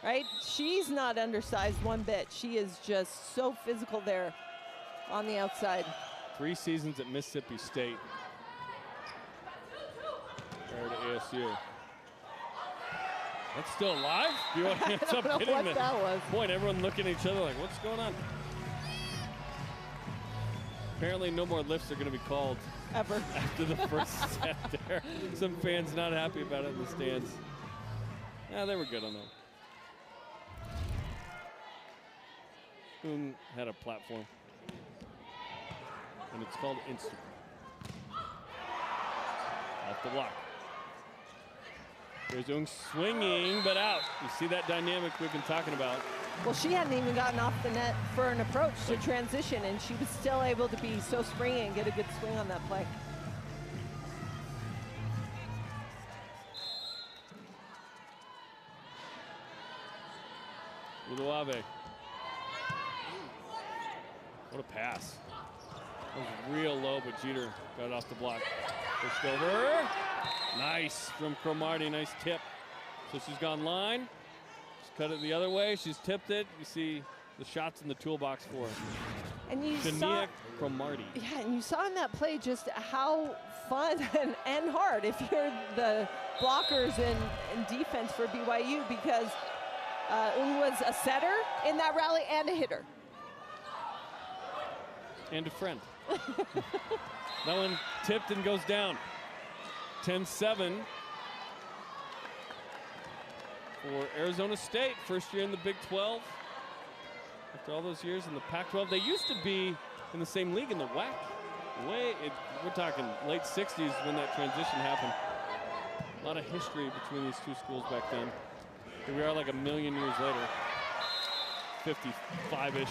B: right? She's not undersized one bit. She is just so physical there on the outside.
A: 3 seasons at Mississippi State. Prior to ASU. That's still alive? BYU
B: I
A: ends
B: don't
A: up
B: know
A: hitting
B: what
A: the
B: that was.
A: point. Everyone looking at each other like, what's going on? Apparently no more lifts are going to be called
B: Ever.
A: after the first set there. Some fans not happy about it in the stands. Yeah, they were good on that. Boone had a platform. And it's called Instagram. Off the block. There's Ung swinging, but out. You see that dynamic we've been talking about.
B: Well, she hadn't even gotten off the net for an approach to transition, and she was still able to be so springy and get a good swing on that play.
A: Uluave. What a pass. That was real low, but Jeter got it off the block. Pushed over. Nice from Cromartie, nice tip. So she's gone line. She's cut it the other way. She's tipped it. You see the shots in the toolbox for her.
B: And you saw,
A: Shania Cromartie.
B: yeah, and you saw in that play just how fun and hard if you're the blockers and defense for BYU, because Ung was a setter in that rally and a hitter.
A: And a friend. That one tipped and goes down. 10-7 for Arizona State. First year in the Big 12. After all those years in the Pac-12. They used to be in the same league in the WAC. We're talking late 60s when that transition happened. A lot of history between these two schools back then. Here we are like a million years later. 55-ish.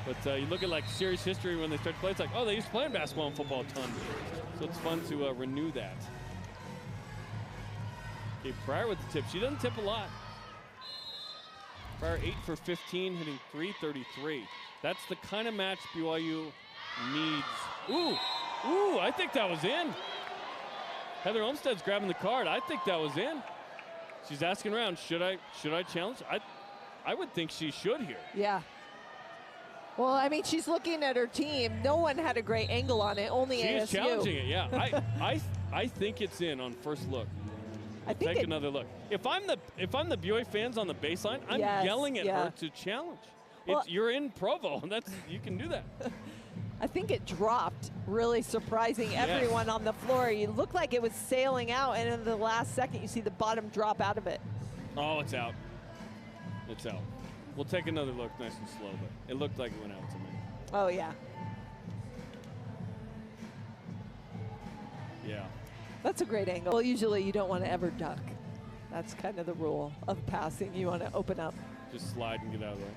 A: But you look at like series history when they start to play, it's like, oh, they used to play in basketball and football a ton. So it's fun to renew that. Okay, Pryor with the tip. She doesn't tip a lot. Pryor 8 for 15, hitting .333. That's the kind of match BYU needs. Ooh, I think that was in. Heather Olmstead's grabbing the card. I think that was in. She's asking around, should I challenge? I would think she should here.
B: Yeah. Well, I mean, she's looking at her team. No one had a great angle on it, only ASU.
A: She is challenging it, yeah. I think it's in on first look.
B: I think
A: Take another look. If I'm the BYU fans on the baseline, I'm yelling at her to challenge.
B: Well,
A: you're in Provo. You can do that.
B: I think it dropped, really surprising everyone on the floor. You looked like it was sailing out, and in the last second, you see the bottom drop out of it.
A: Oh, it's out. It's out. We'll take another look, nice and slow, but it looked like it went out to me.
B: Oh, yeah.
A: Yeah.
B: That's a great angle. Well, usually you don't want to ever duck. That's kind of the rule of passing. You want to open up.
A: Just slide and get out of there.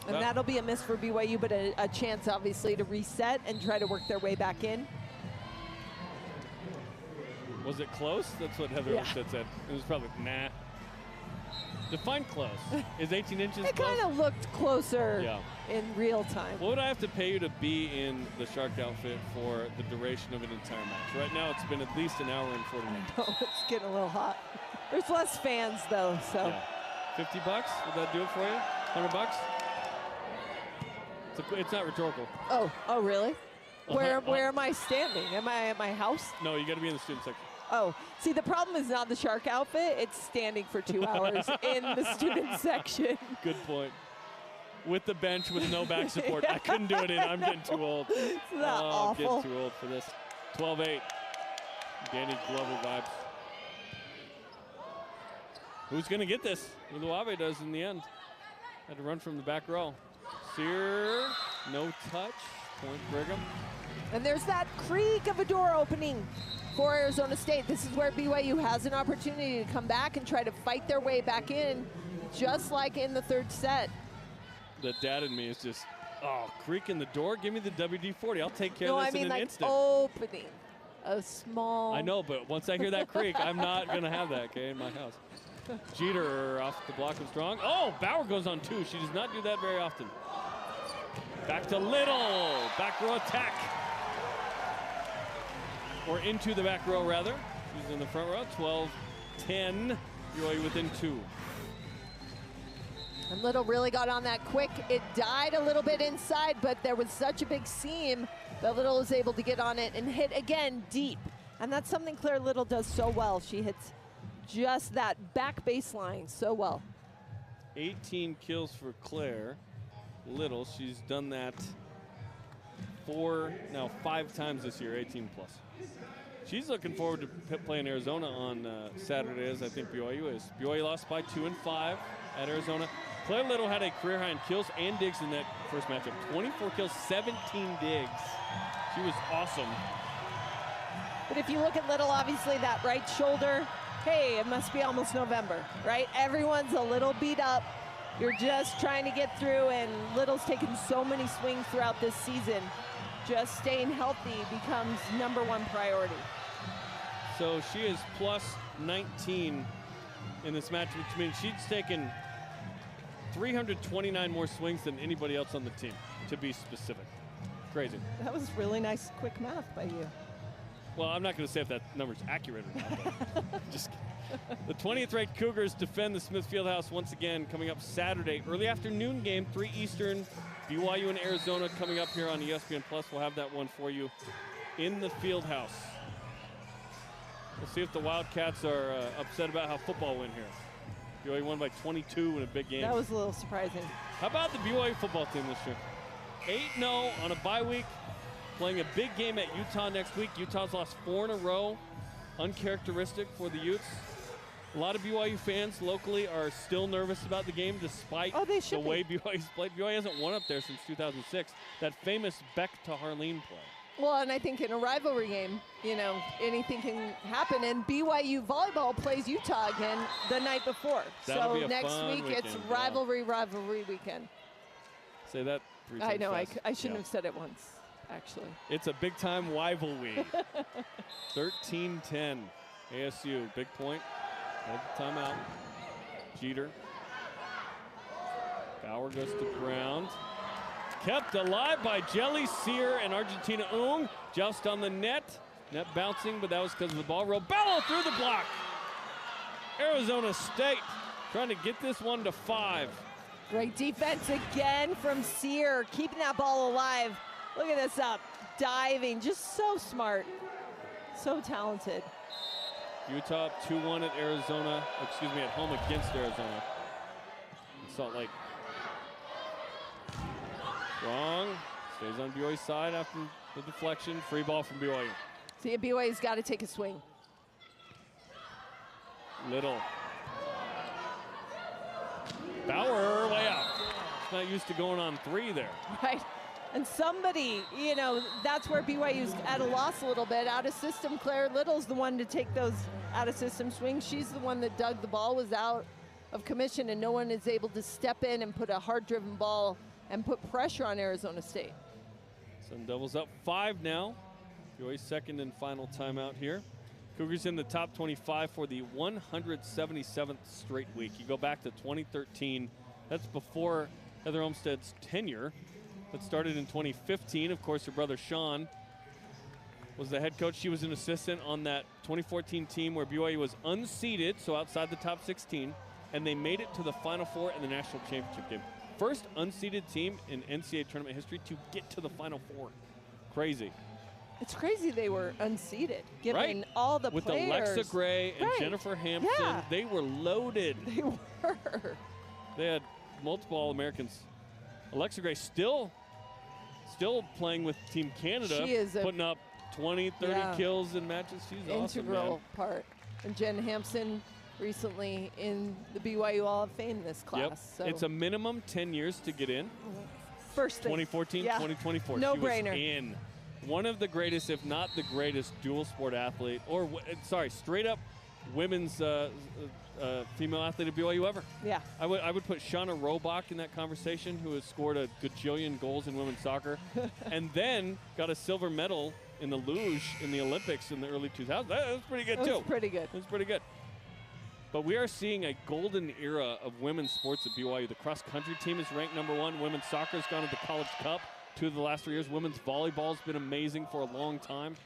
B: And that'll be a miss for BYU, but a chance, obviously, to reset and try to work their way back in.
A: Was it close? That's what Heather Olmstead said. It was probably, nah. Define close. Is 18 inches
B: It
A: close?
B: kind of looked closer in real time.
A: What would I have to pay you to be in the Shark outfit for the duration of an entire match? Right now, it's been at least an hour and 40 minutes.
B: Oh, it's getting a little hot. There's less fans, though, so.
A: Yeah. $50? Would that do it for you? $100? It's not rhetorical.
B: Oh, really? Where am I standing? Am I at my house?
A: No, you got to be in the student section.
B: Oh, see, the problem is not the Shark outfit. It's standing for 2 hours in the student section.
A: Good point. With the bench with no back support. I couldn't do it in. I'm getting too old.
B: It's not awful.
A: I'm getting too old for this. 12-8. Danny Glover vibes. Who's going to get this? Uluave does in the end. Had to run from the back row. Sear, no touch. Point Brigham.
B: And there's that creak of a door opening for Arizona State. This is where BYU has an opportunity to come back and try to fight their way back in, just like in the third set.
A: The dad in me is just, creak in the door. Give me the WD-40. I'll take care of this in an instant.
B: Opening a small.
A: I know, but once I hear that creak, I'm not going to have that, okay, in my house. Jeter off the block of strong. Oh, Bauer goes on two. She does not do that very often. Back to Little. Back row attack. Or into the back row, rather. She's in the front row. 12-10. BYU within 2.
B: And Little really got on that quick. It died a little bit inside, but there was such a big seam that Little was able to get on it and hit again deep. And that's something Claire Little does so well. She hits just that back baseline so well.
A: 18 kills for Claire Little. She's done that 5 times this year, 18 plus. She's looking forward to playing Arizona on Saturday, as I think BYU is. BYU lost by 2 and 5 at Arizona. Claire Little had a career high in kills and digs in that first matchup. 24 kills, 17 digs. She was awesome.
B: But if you look at Little, obviously that right shoulder, hey, it must be almost November, right? Everyone's a little beat up. You're just trying to get through, and Little's taken so many swings throughout this season. Just staying healthy becomes #1 priority.
A: So she is plus 19 in this match, which means she's taken 329 more swings than anybody else on the team, to be specific. Crazy.
B: That was really nice, quick math by you.
A: Well, I'm not going to say if that number's accurate or not. But just the 20th ranked Cougars defend the Smith Fieldhouse once again, coming up Saturday. Early afternoon game, 3 Eastern. BYU and Arizona coming up here on ESPN Plus. We'll have that one for you in the Fieldhouse. We'll see if the Wildcats are upset about how football went here. BYU won by 22 in a big game.
B: That was a little surprising.
A: How about the BYU football team this year? 8-0 on a bye week, playing a big game at Utah next week. Utah's lost 4 in a row. Uncharacteristic for the Utes. A lot of BYU fans locally are still nervous about the game despite the way BYU's played. BYU hasn't won up there since 2006. That famous Beck to Harleen play.
B: Well, and I think in a rivalry game, you know, anything can happen. And BYU volleyball plays Utah again the night before.
A: That'll be a
B: next
A: fun
B: week
A: weekend,
B: it's rivalry weekend.
A: Say that 3 times
B: I know,
A: fast.
B: I shouldn't have said it once, actually.
A: It's a big time rivalry. 13-10. ASU, big point. Had the timeout. Jeter. Bauer goes to ground. Kept alive by Jelly Sear and Argentina Ung. Just on the net. Net bouncing, but that was because of the ball roll. Bello through the block. Arizona State trying to get this one to 5.
B: Great defense again from Sear, keeping that ball alive. Look at this up, diving, just so smart, so talented.
A: Utah up 2-1 at Arizona, excuse me, at home against Arizona. Salt Lake. Wrong, stays on BYU's side after the deflection. Free ball from BYU.
B: See, BYU's got to take a swing.
A: Little. Bauer way out. He's not used to going on 3 there.
B: Right, and somebody, you know, that's where BYU's at a loss a little bit. Out of system, Claire Little's the one to take those out of system swings. She's the one that dug the ball, was out of commission, and no one is able to step in and put a hard-driven ball and put pressure on Arizona State.
A: Sun Devils up 5 now. BYU's second and final timeout here. Cougars in the top 25 for the 177th straight week. You go back to 2013. That's before Heather Olmstead's tenure. That started in 2015. Of course, her brother Sean was the head coach. She was an assistant on that 2014 team where BYU was unseeded, so outside the top 16, and they made it to the Final Four in the national championship game. First unseeded team in NCAA tournament history to get to the Final Four. Crazy.
B: It's crazy they were unseeded, given all the
A: with
B: players.
A: With Alexa Gray and Jennifer Hampson, they were loaded.
B: They were.
A: They had multiple All-Americans. Alexa Gray still playing with Team Canada,
B: she is
A: putting up 20, 30 kills in matches. She's awesome,
B: integral part. And Jen Hampson recently in the BYU Hall of Fame this class.
A: Yep.
B: So
A: it's a minimum 10 years to get in.
B: First thing.
A: 2014, 2024.
B: No
A: she
B: brainer.
A: Was in. One of the greatest, if not the greatest, dual sport athlete, or straight up women's female athlete at BYU ever.
B: Yeah.
A: I would put Shauna Robach in that conversation, who has scored a gajillion goals in women's soccer, and then got a silver medal in the luge in the Olympics in the early 2000s. That was pretty good, too.
B: It was pretty good.
A: It was pretty good. But we are seeing a golden era of women's sports at BYU. The cross-country team is ranked #1. Women's soccer has gone to the College Cup 2 of the last 3 years. Women's volleyball has been amazing for a long time.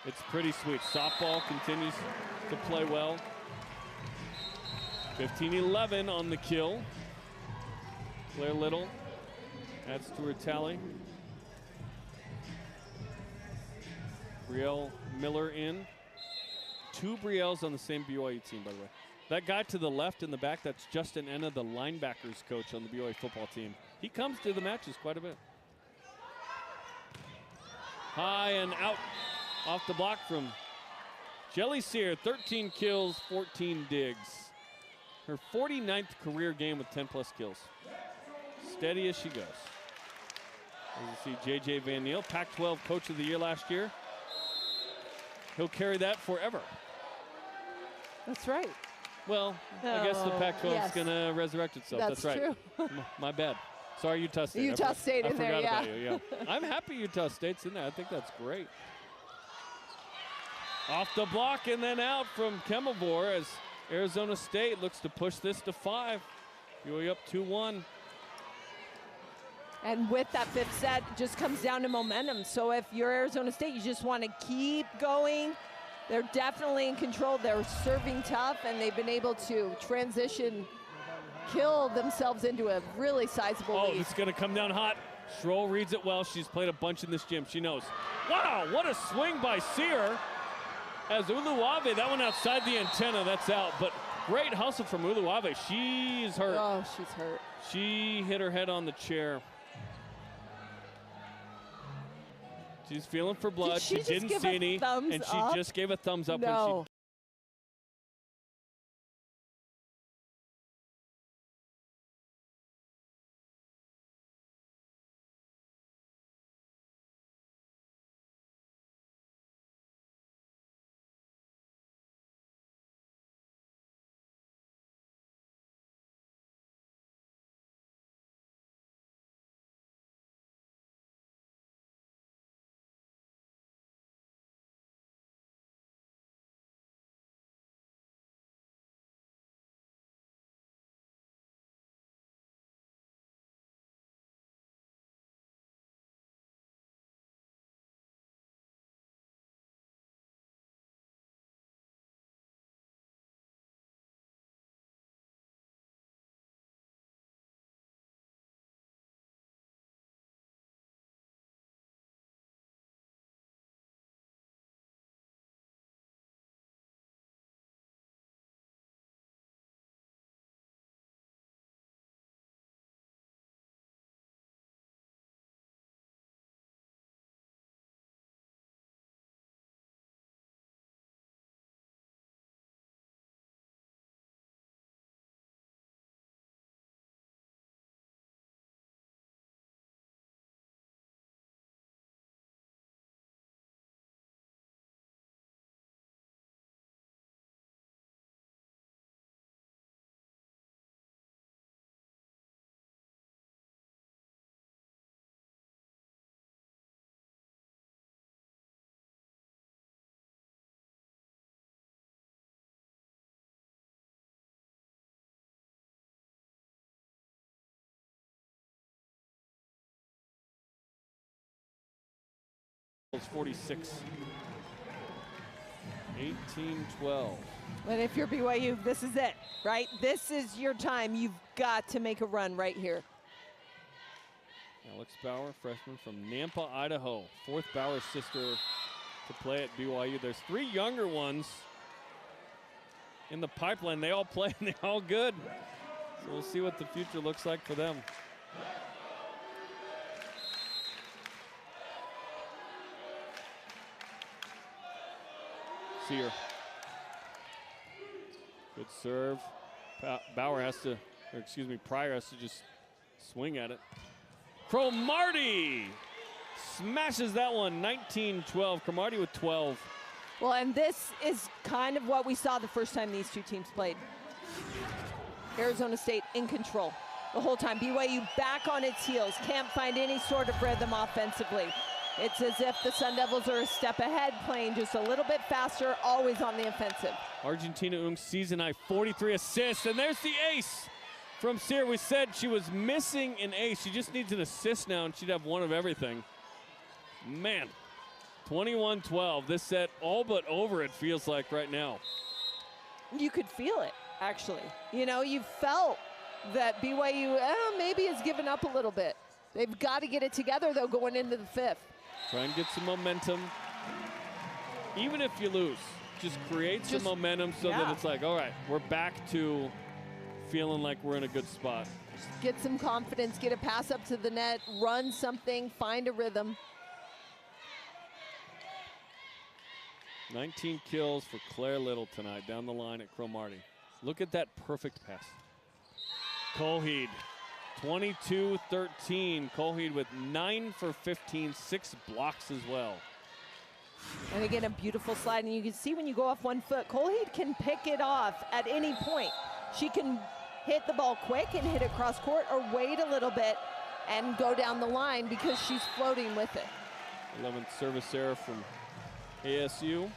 A: It's pretty sweet. Softball continues to play well. 15-11 on the kill. Claire Little adds to her tally. Brielle Miller in. 2 Brielles on the same BYU team, by the way. That guy to the left in the back, that's Justin Enna, the linebackers coach on the BYU football team. He comes to the matches quite a bit. High and out off the block from Jelly Sear. 13 kills, 14 digs. Her 49th career game with 10+ kills. Steady as she goes. As you see, J.J. Van Niel, Pac-12 Coach of the Year last year. He'll carry that forever.
B: That's right.
A: Well, I guess the Pac-12 is going to resurrect itself. That's right.
B: True.
A: My bad. Sorry, Utah State.
B: Utah State in there, yeah.
A: I forgot about you, yeah. I'm happy Utah State's in there. I think that's great. Off the block and then out from Kemavor as Arizona State looks to push this to 5. BYU up 2-1.
B: And with that 5th set, it just comes down to momentum. So if you're Arizona State, you just want to keep going. They're definitely in control. They're serving tough, and they've been able to transition, kill themselves into a really sizable lead.
A: It's going to come down hot. Schroll reads it well. She's played a bunch in this gym. She knows. Wow, what a swing by Sear. As Uluave, that one outside the antenna, that's out. But great hustle from Uluave. She's hurt.
B: Oh, she's hurt.
A: She hit her head on the chair. She's feeling for blood. She didn't see any, and she just gave a thumbs up when she. It's 46. 18-12.
B: And if you're BYU, this is it, right? This is your time. You've got to make a run right here.
A: Alex Bauer, freshman from Nampa, Idaho. 4th Bauer sister to play at BYU. There's 3 younger ones in the pipeline. They all play and they're all good. So we'll see what the future looks like for them. Sear. Good serve. Bauer has to, or excuse me, Pryor has to just swing at it. Cromartie smashes that one, 19-12. Cromartie with 12.
B: Well, and this is kind of what we saw the first time these two teams played. Arizona State in control the whole time. BYU back on its heels, can't find any sort of rhythm offensively. It's as if the Sun Devils are a step ahead, playing just a little bit faster, always on the offensive.
A: Argentina Ung's season high 43 assists, and there's the ace from Sear. We said she was missing an ace. She just needs an assist now, and she'd have one of everything. Man, 21-12. This set all but over, it feels like right now.
B: You could feel it, actually. You know, you felt that BYU maybe has given up a little bit. They've got to get it together, though, going into the 5th.
A: Try and get some momentum. Even if you lose, just create some momentum so that it's like, all right, we're back to feeling like we're in a good spot.
B: Get some confidence, get a pass up to the net, run something, find a rhythm.
A: 19 kills for Claire Little tonight down the line at Cromartie. Look at that perfect pass. Colheed, 22-13. Colheed with 9 for 15, 6 blocks as well.
B: And again, a beautiful slide. And you can see when you go off one foot, Colheed can pick it off at any point. She can hit the ball quick and hit it cross court, or wait a little bit and go down the line because she's floating with it.
A: 11th service error from ASU.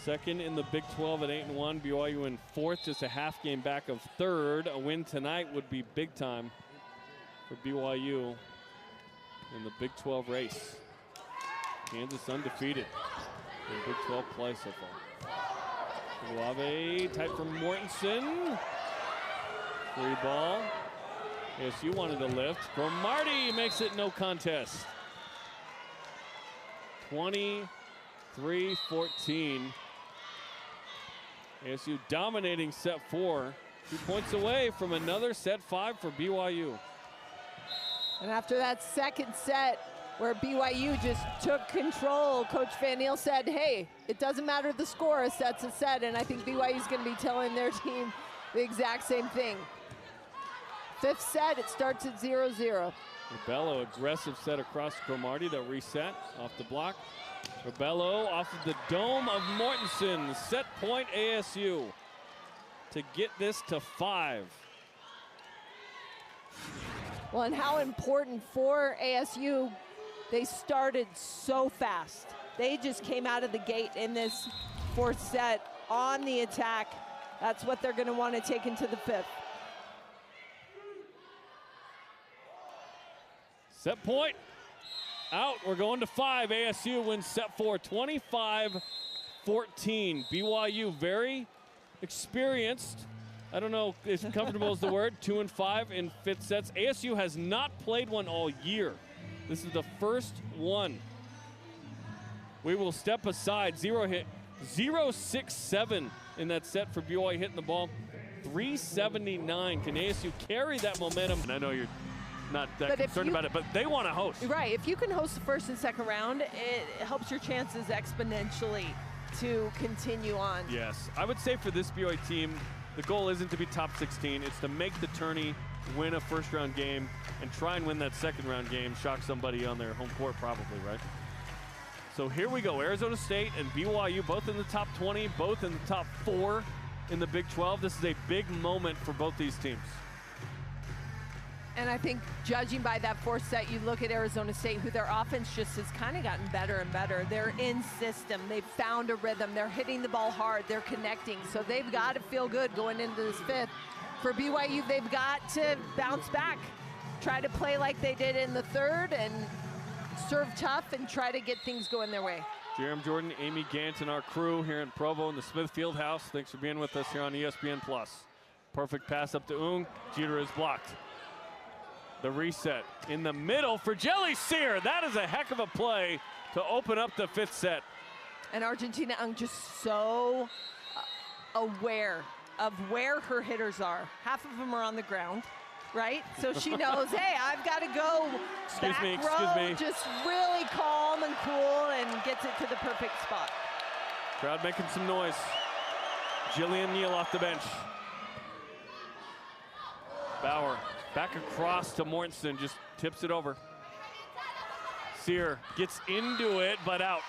A: Second in the Big 12 at 8-1. BYU in fourth, just a half game back of third. A win tonight would be big time for BYU in the Big 12 race. Kansas undefeated in Big 12 play so far. Guave, tight from Mortensen. Free ball. ASU wanted to lift. Cromartie makes it no contest. 23-14. ASU dominating set 4. 2 points away from another set 5 for BYU.
B: And after that second set, where BYU just took control, Coach Van Niel said, hey, it doesn't matter the score, a set's a set, and I think BYU's gonna be telling their team the exact same thing. Fifth set, it starts at 0-0.
A: Rebello, aggressive set across Cromartie. They'll reset off the block. Rebello off of the dome of Mortensen. Set point ASU to get this to 5.
B: Well, and how important for ASU, they started so fast. They just came out of the gate in this fourth set on the attack. That's what they're gonna want to take into the fifth.
A: Set point out. We're going to 5. ASU wins set 4, 25-14. BYU very experienced. I don't know if comfortable is the word. 2 and 5 in fifth sets. ASU has not played one all year. This is the first one. We will step aside. 0-6-7 in that set for BYU hitting the ball. 379. Can ASU carry that momentum? And I know you're not that concerned about it, but they want to host.
B: Right, if you can host the first and second round, it helps your chances exponentially to continue on.
A: Yes, I would say for this BYU team, the goal isn't to be top 16. It's to make the tourney, win a first round game, and try and win that second round game, shock somebody on their home court probably, right? So here we go, Arizona State and BYU both in the top 20, both in the top 4 in the Big 12. This is a big moment for both these teams.
B: And I think judging by that fourth set, you look at Arizona State, who their offense just has kind of gotten better and better. They're in system, they've found a rhythm, they're hitting the ball hard, they're connecting. So they've got to feel good going into this fifth. For BYU, they've got to bounce back, try to play like they did in the third and serve tough and try to get things going their way.
A: Jerem Jordan, Amy Gant, and our crew here in Provo in the Smith Fieldhouse. Thanks for being with us here on ESPN+. Perfect pass up to Ung. Jeter is blocked. The reset in the middle for Jelly Sear. That is a heck of a play to open up the fifth set.
B: And Argentina Ung just so aware of where her hitters are. Half of them are on the ground, right? So she knows, hey, I've got to go back row, just really calm and cool, and gets it to the perfect spot.
A: Crowd making some noise. Jillian Neal off the bench. Bauer back across to Mortensen, just tips it over. Sear gets into it, but out.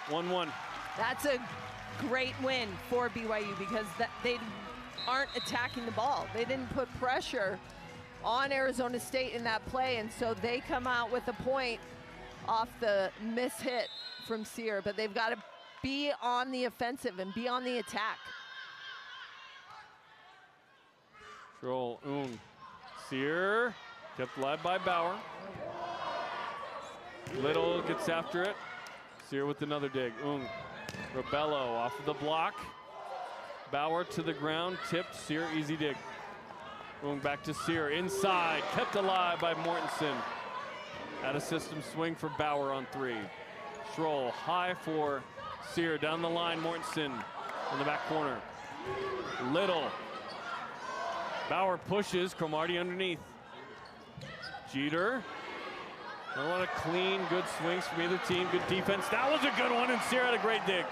A: 1-1.
B: That's a great win for BYU because they aren't attacking the ball. They didn't put pressure on Arizona State in that play, and so they come out with a point off the miss hit from Sear, but they've got to be on the offensive and be on the attack.
A: Troll, Sear, kept alive by Bauer. Little gets after it. Sear with another dig. Rebello off of the block. Bauer to the ground, tipped. Sear, easy dig. Back to Sear, inside, kept alive by Mortensen. Out of system swing for Bauer on 3. Schroll high for Sear. Down the line, Mortensen in the back corner. Little. Bauer pushes, Cromartie underneath. Jeter. A lot of clean, good swings from either team. Good defense. That was a good one, and Sear had a great dig.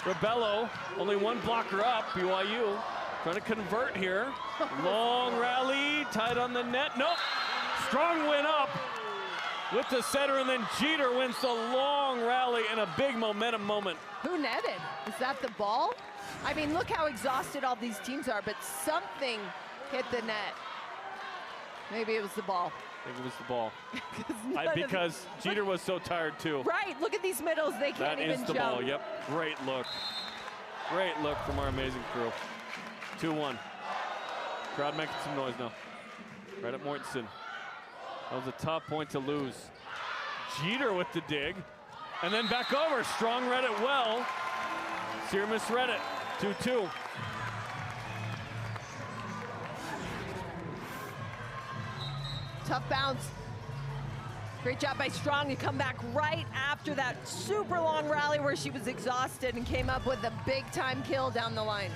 A: Rebello, only one blocker up. BYU trying to convert here. Long rally, tight on the net. Nope. Strong win up with the setter, and then Jeter wins the long rally in a big momentum moment.
B: Who netted? Is that the ball? I mean, look how exhausted all these teams are, but something hit the net. Maybe it was the ball.
A: I think it was the ball. Because Jeter was so tired too.
B: Right, look at these middles, they can't even jump.
A: That is the ball, yep. Great look. Great look from our amazing crew. 2-1. Crowd making some noise now. Right at Mortensen. That was a tough point to lose. Jeter with the dig. And then back over, Strong read it well. Sear misread it, 2-2.
B: Tough bounce. Great job by Strong to come back right after that super long rally where she was exhausted and came up with a big time kill down the line.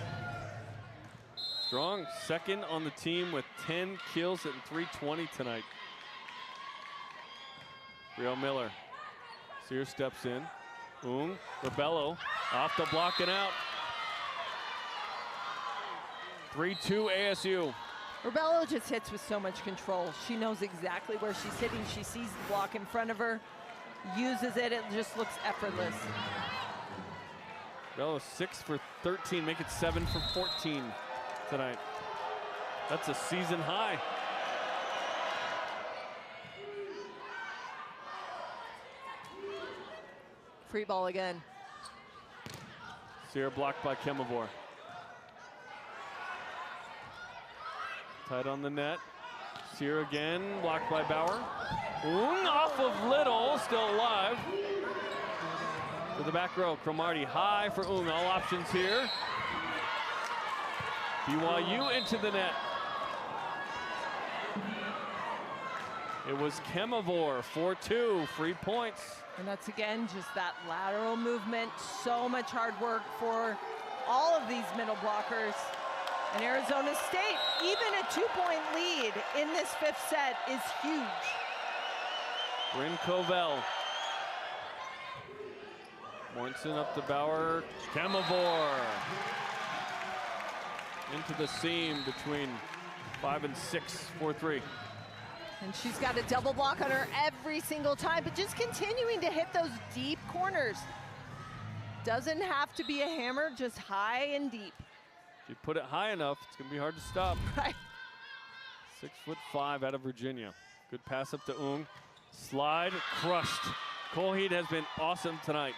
A: Strong second on the team with 10 kills at 320 tonight. Rio Miller. Sear steps in. Rebello off the block and out. 3-2 ASU.
B: Rebello just hits with so much control. She knows exactly where she's hitting. She sees the block in front of her, uses it. It just looks effortless.
A: Rebello 6 for 13, make it 7 for 14 tonight. That's a season high.
B: Free ball again.
A: Sear blocked by Kemavor. Tight on the net. Sear again, blocked by Bauer. Off of Little, still alive. To the back row, Cromartie high for all options here. BYU into the net. It was Kemavor, 4-2, free points.
B: And that's again just that lateral movement. So much hard work for all of these middle blockers. And Arizona State, even a 2-point lead in this 5th set is huge.
A: Bryn Covell. Mortensen up to Bauer. Kemavor. Into the seam between 5 and 6, 4-3.
B: And she's got a double block on her every single time, but just continuing to hit those deep corners. Doesn't have to be a hammer, just high and deep.
A: If you put it high enough, it's gonna be hard to stop.
B: Right.
A: 6'5" out of Virginia. Good pass up to Slide, crushed. Colheed has been awesome tonight.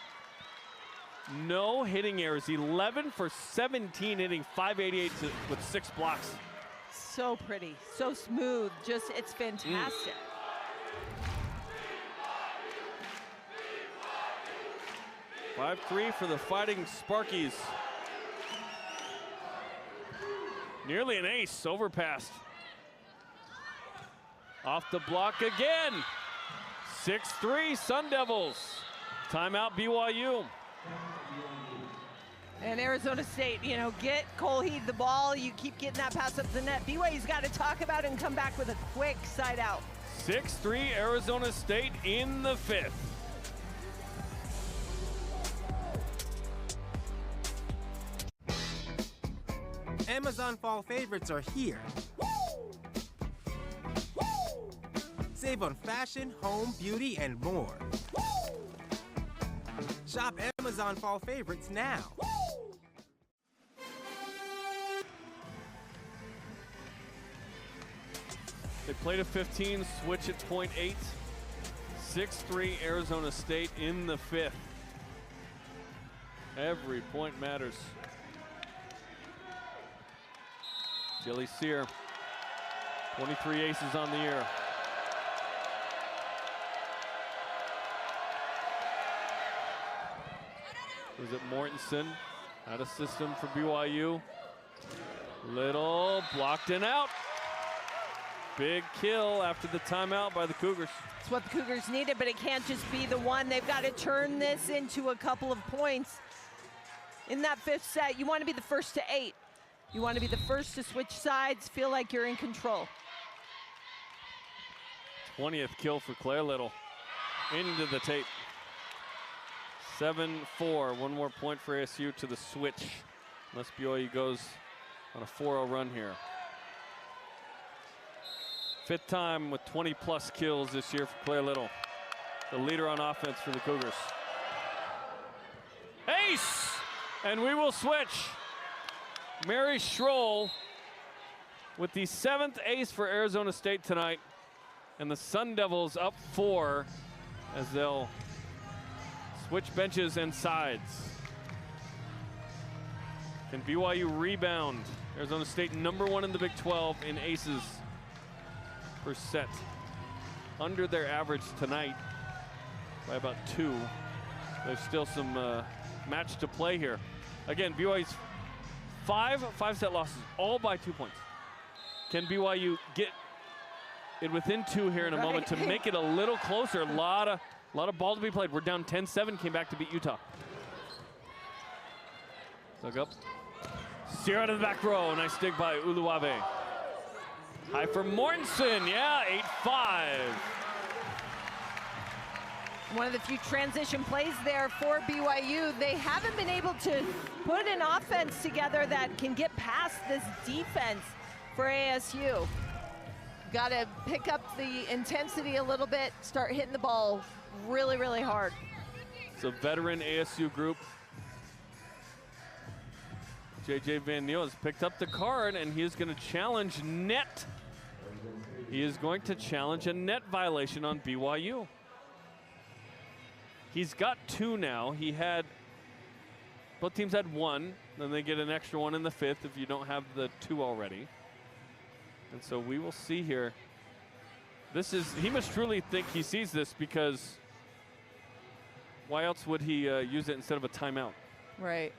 A: No hitting errors, 11 for 17, hitting 588 with 6 blocks.
B: So pretty, so smooth, just, it's fantastic.
A: 5-3 for the Fighting Sparkies. Nearly an ace, overpassed. Off the block again. 6-3 Sun Devils. Timeout BYU.
B: And Arizona State, you know, get Colheed the ball. You keep getting that pass up the net. BYU's got to talk about it and come back with a quick side out.
A: 6-3 Arizona State in the 5th.
I: Amazon fall favorites are here. Save on fashion, home, beauty, and more. Shop Amazon fall favorites now.
A: They played a 15, switch at point 8. 6-3 Arizona State in the 5th. Every point matters. Jilly Sear, 23 aces on the year. Was it Mortensen? Out of system for BYU. Little blocked and out. Big kill after the timeout by the Cougars.
B: It's what the Cougars needed, but it can't just be the one. They've got to turn this into a couple of points. In that 5th set, you want to be the first to 8. You want to be the first to switch sides, feel like you're in control.
A: 20th kill for Claire Little. Into the tape. 7-4, one more point for ASU to the switch. Unless BYU goes on a 4-0 run here. 5th time with 20+ kills this year for Claire Little. The leader on offense for the Cougars. Ace! And we will switch. Mary Schroll with the 7th ace for Arizona State tonight. And the Sun Devils up 4 as they'll switch benches and sides. Can BYU rebound? Arizona State #1 in the Big 12 in aces per set. Under their average tonight by about 2. There's still some match to play here. Again, BYU's 5-set losses, all by 2 points. Can BYU get it within 2 here in a moment to make it a little closer? A lot of ball to be played. We're down 10-7, came back to beat Utah. Dug up. Steer out of the back row. Nice dig by Uluwave. High for Mortensen. Yeah, 8-5.
B: One of the few transition plays there for BYU. They haven't been able to put an offense together that can get past this defense for ASU. Got to pick up the intensity a little bit, start hitting the ball really, really hard.
A: It's a veteran ASU group. JJ Van Niel has picked up the card, and he is going to challenge net. He is going to challenge a net violation on BYU. He's got 2 now. Both teams had 1, then they get an extra 1 in the 5th if you don't have the 2 already. And so we will see here. He must truly think he sees this, because why else would he use it instead of a timeout?
B: Right.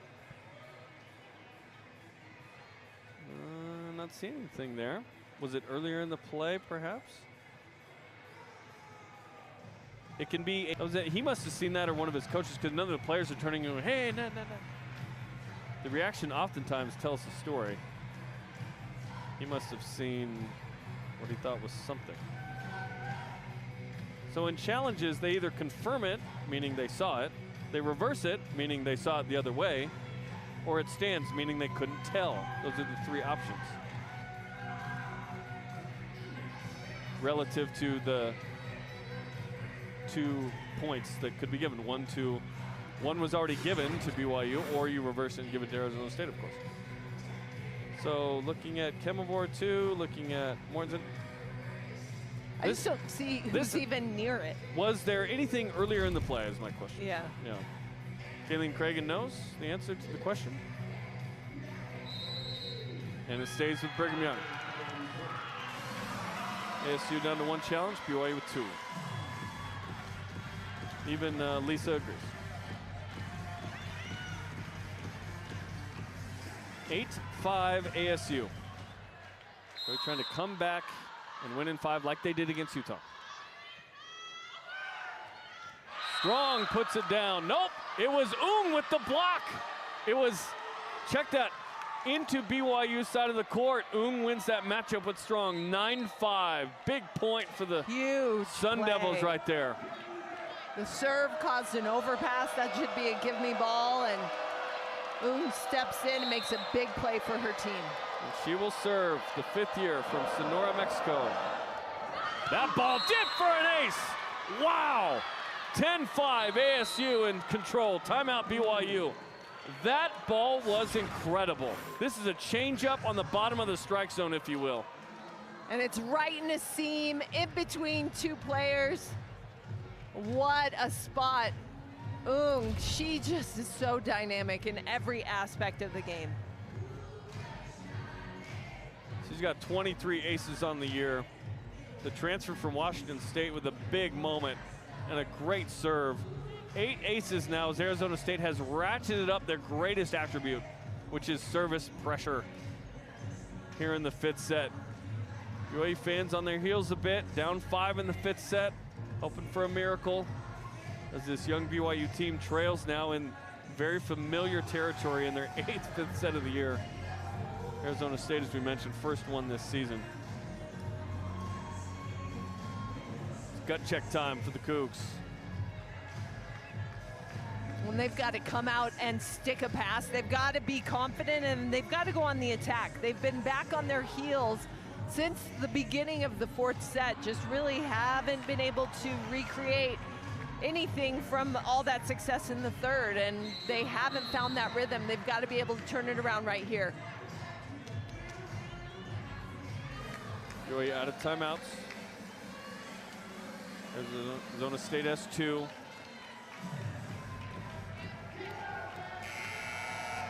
A: Not seeing anything there. Was it earlier in the play, perhaps? It can be, he must have seen that, or one of his coaches, because none of the players are turning and going, hey, no. The reaction oftentimes tells the story. He must have seen what he thought was something. So in challenges, they either confirm it, meaning they saw it, they reverse it, meaning they saw it the other way, or it stands, meaning they couldn't tell. Those are the 3 options. Relative to the 2 points that could be given. One was already given to BYU, or you reverse it and give it to Arizona State, of course. So looking at Kemavor 2, looking at Mortensen.
B: I just don't see who's even near it.
A: Was there anything earlier in the play is my question.
B: Yeah.
A: Kayleen Cragen knows the answer to the question. And it stays with Brigham Young. ASU down to 1 challenge, BYU with 2. Even Lisa agrees. 8-5 ASU. They're trying to come back and win in 5 like they did against Utah. Strong puts it down. Nope, it was with the block. It was, check that, into BYU's side of the court. Wins that matchup with Strong. 9-5, big point for the
B: huge
A: Sun
B: play.
A: Devils right there.
B: The serve caused an overpass. That should be a give me ball, and steps in and makes a big play for her team.
A: And she will serve, the 5th year from Sonora, Mexico. That ball dipped for an ace. Wow. 10-5 ASU in control. Timeout BYU. That ball was incredible. This is a changeup on the bottom of the strike zone, if you will.
B: And it's right in a seam in between 2 players. What a spot. She just is so dynamic in every aspect of the game.
A: She's got 23 aces on the year. The transfer from Washington State with a big moment and a great serve. 8 aces now as Arizona State has ratcheted up their greatest attribute, which is service pressure here in the 5th set. BYU fans on their heels a bit, down 5 in the 5th set, hoping for a miracle as this young BYU team trails now in very familiar territory in their 8th 5th set of the year. Arizona State, as we mentioned, first one this season. It's gut check time for the Cougs.
B: When they've got to come out and stick a pass, they've got to be confident and they've got to go on the attack. They've been back on their heels since the beginning of the 4th set, just really haven't been able to recreate anything from all that success in the 3rd, and they haven't found that rhythm. They've got to be able to turn it around right here.
A: BYU out of timeouts. Arizona State has 2.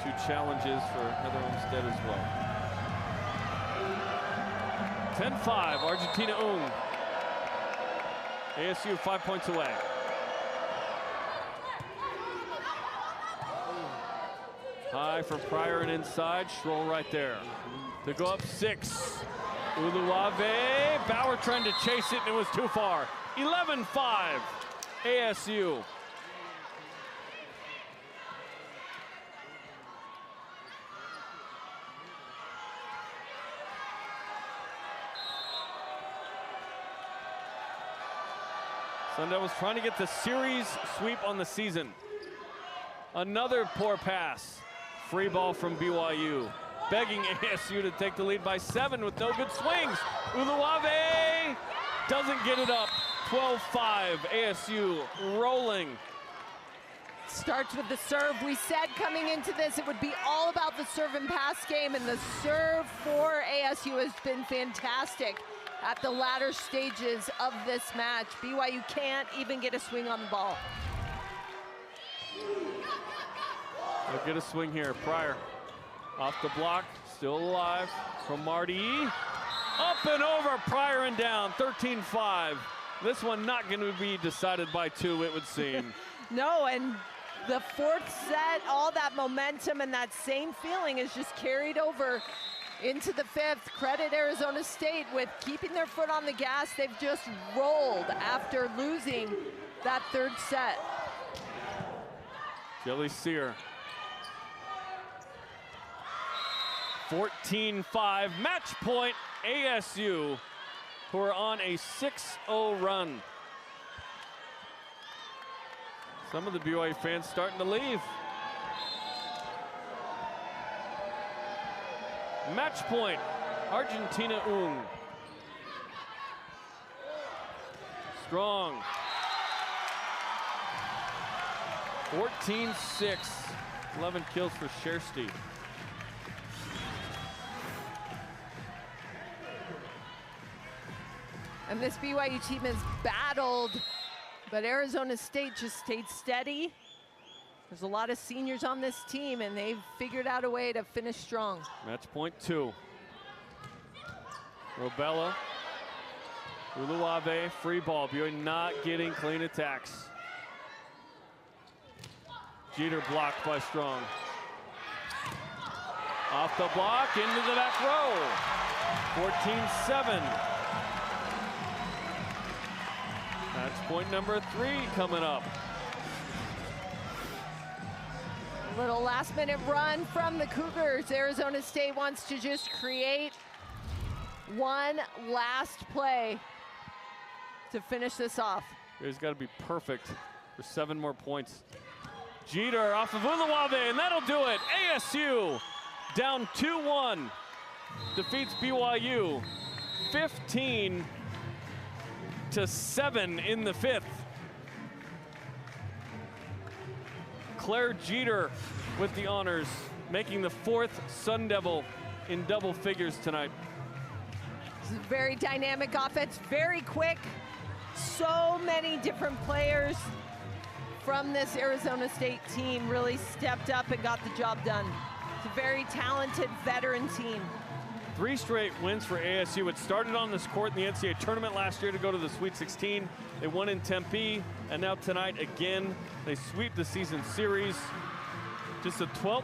A: 2 challenges for Heather Olmstead as well. 10-5, Argentina Ung. ASU 5 points away. High for Pryor and inside, Schroll right there. To go up 6, Uluave. Bauer trying to chase it and it was too far. 11-5, ASU. Sundell was trying to get the series sweep on the season. Another poor pass. Free ball from BYU. Begging ASU to take the lead by 7 with no good swings. Uluave doesn't get it up. 12-5, ASU rolling.
B: Starts with the serve. We said coming into this it would be all about the serve and pass game, and the serve for ASU has been fantastic at the latter stages of this match. BYU can't even get a swing on the ball.
A: They'll get a swing here. Pryor off the block, still alive from Marty. Up and over, Pryor and down, 13-5. This one not going to be decided by 2, it would seem.
B: No, and the 4th set, all that momentum and that same feeling is just carried over into the 5th. Credit Arizona State with keeping their foot on the gas. They've just rolled after losing that 3rd set.
A: Jelly Sear. 14-5, match point ASU, who are on a 6-0 run. Some of the BYU fans starting to leave. Match point, Argentina Ung. Strong. 14-6, 11 kills for Schersti.
B: And this BYU team has battled, but Arizona State just stayed steady. There's a lot of seniors on this team, and they've figured out a way to finish strong.
A: Match point 2. Robella, Uluave, free ball. BYU not getting clean attacks. Jeter blocked by Strong. Off the block, into the back row. 14-7. That's point number 3 coming up.
B: A little last-minute run from the Cougars. Arizona State wants to just create one last play to finish this off.
A: It's got to be perfect for 7 more points. Jeter off of Uluave, and that'll do it. ASU down 2-1, defeats BYU 15-7 in the 5th. Claire Jeter with the honors, making the 4th Sun Devil in double figures tonight.
B: This is a very dynamic offense, very quick. So many different players from this Arizona State team really stepped up and got the job done. It's a very talented veteran team.
A: 3 straight wins for ASU. It started on this court in the NCAA tournament last year to go to the Sweet 16. They won in Tempe, and now tonight again, they sweep the season series. Just a 12th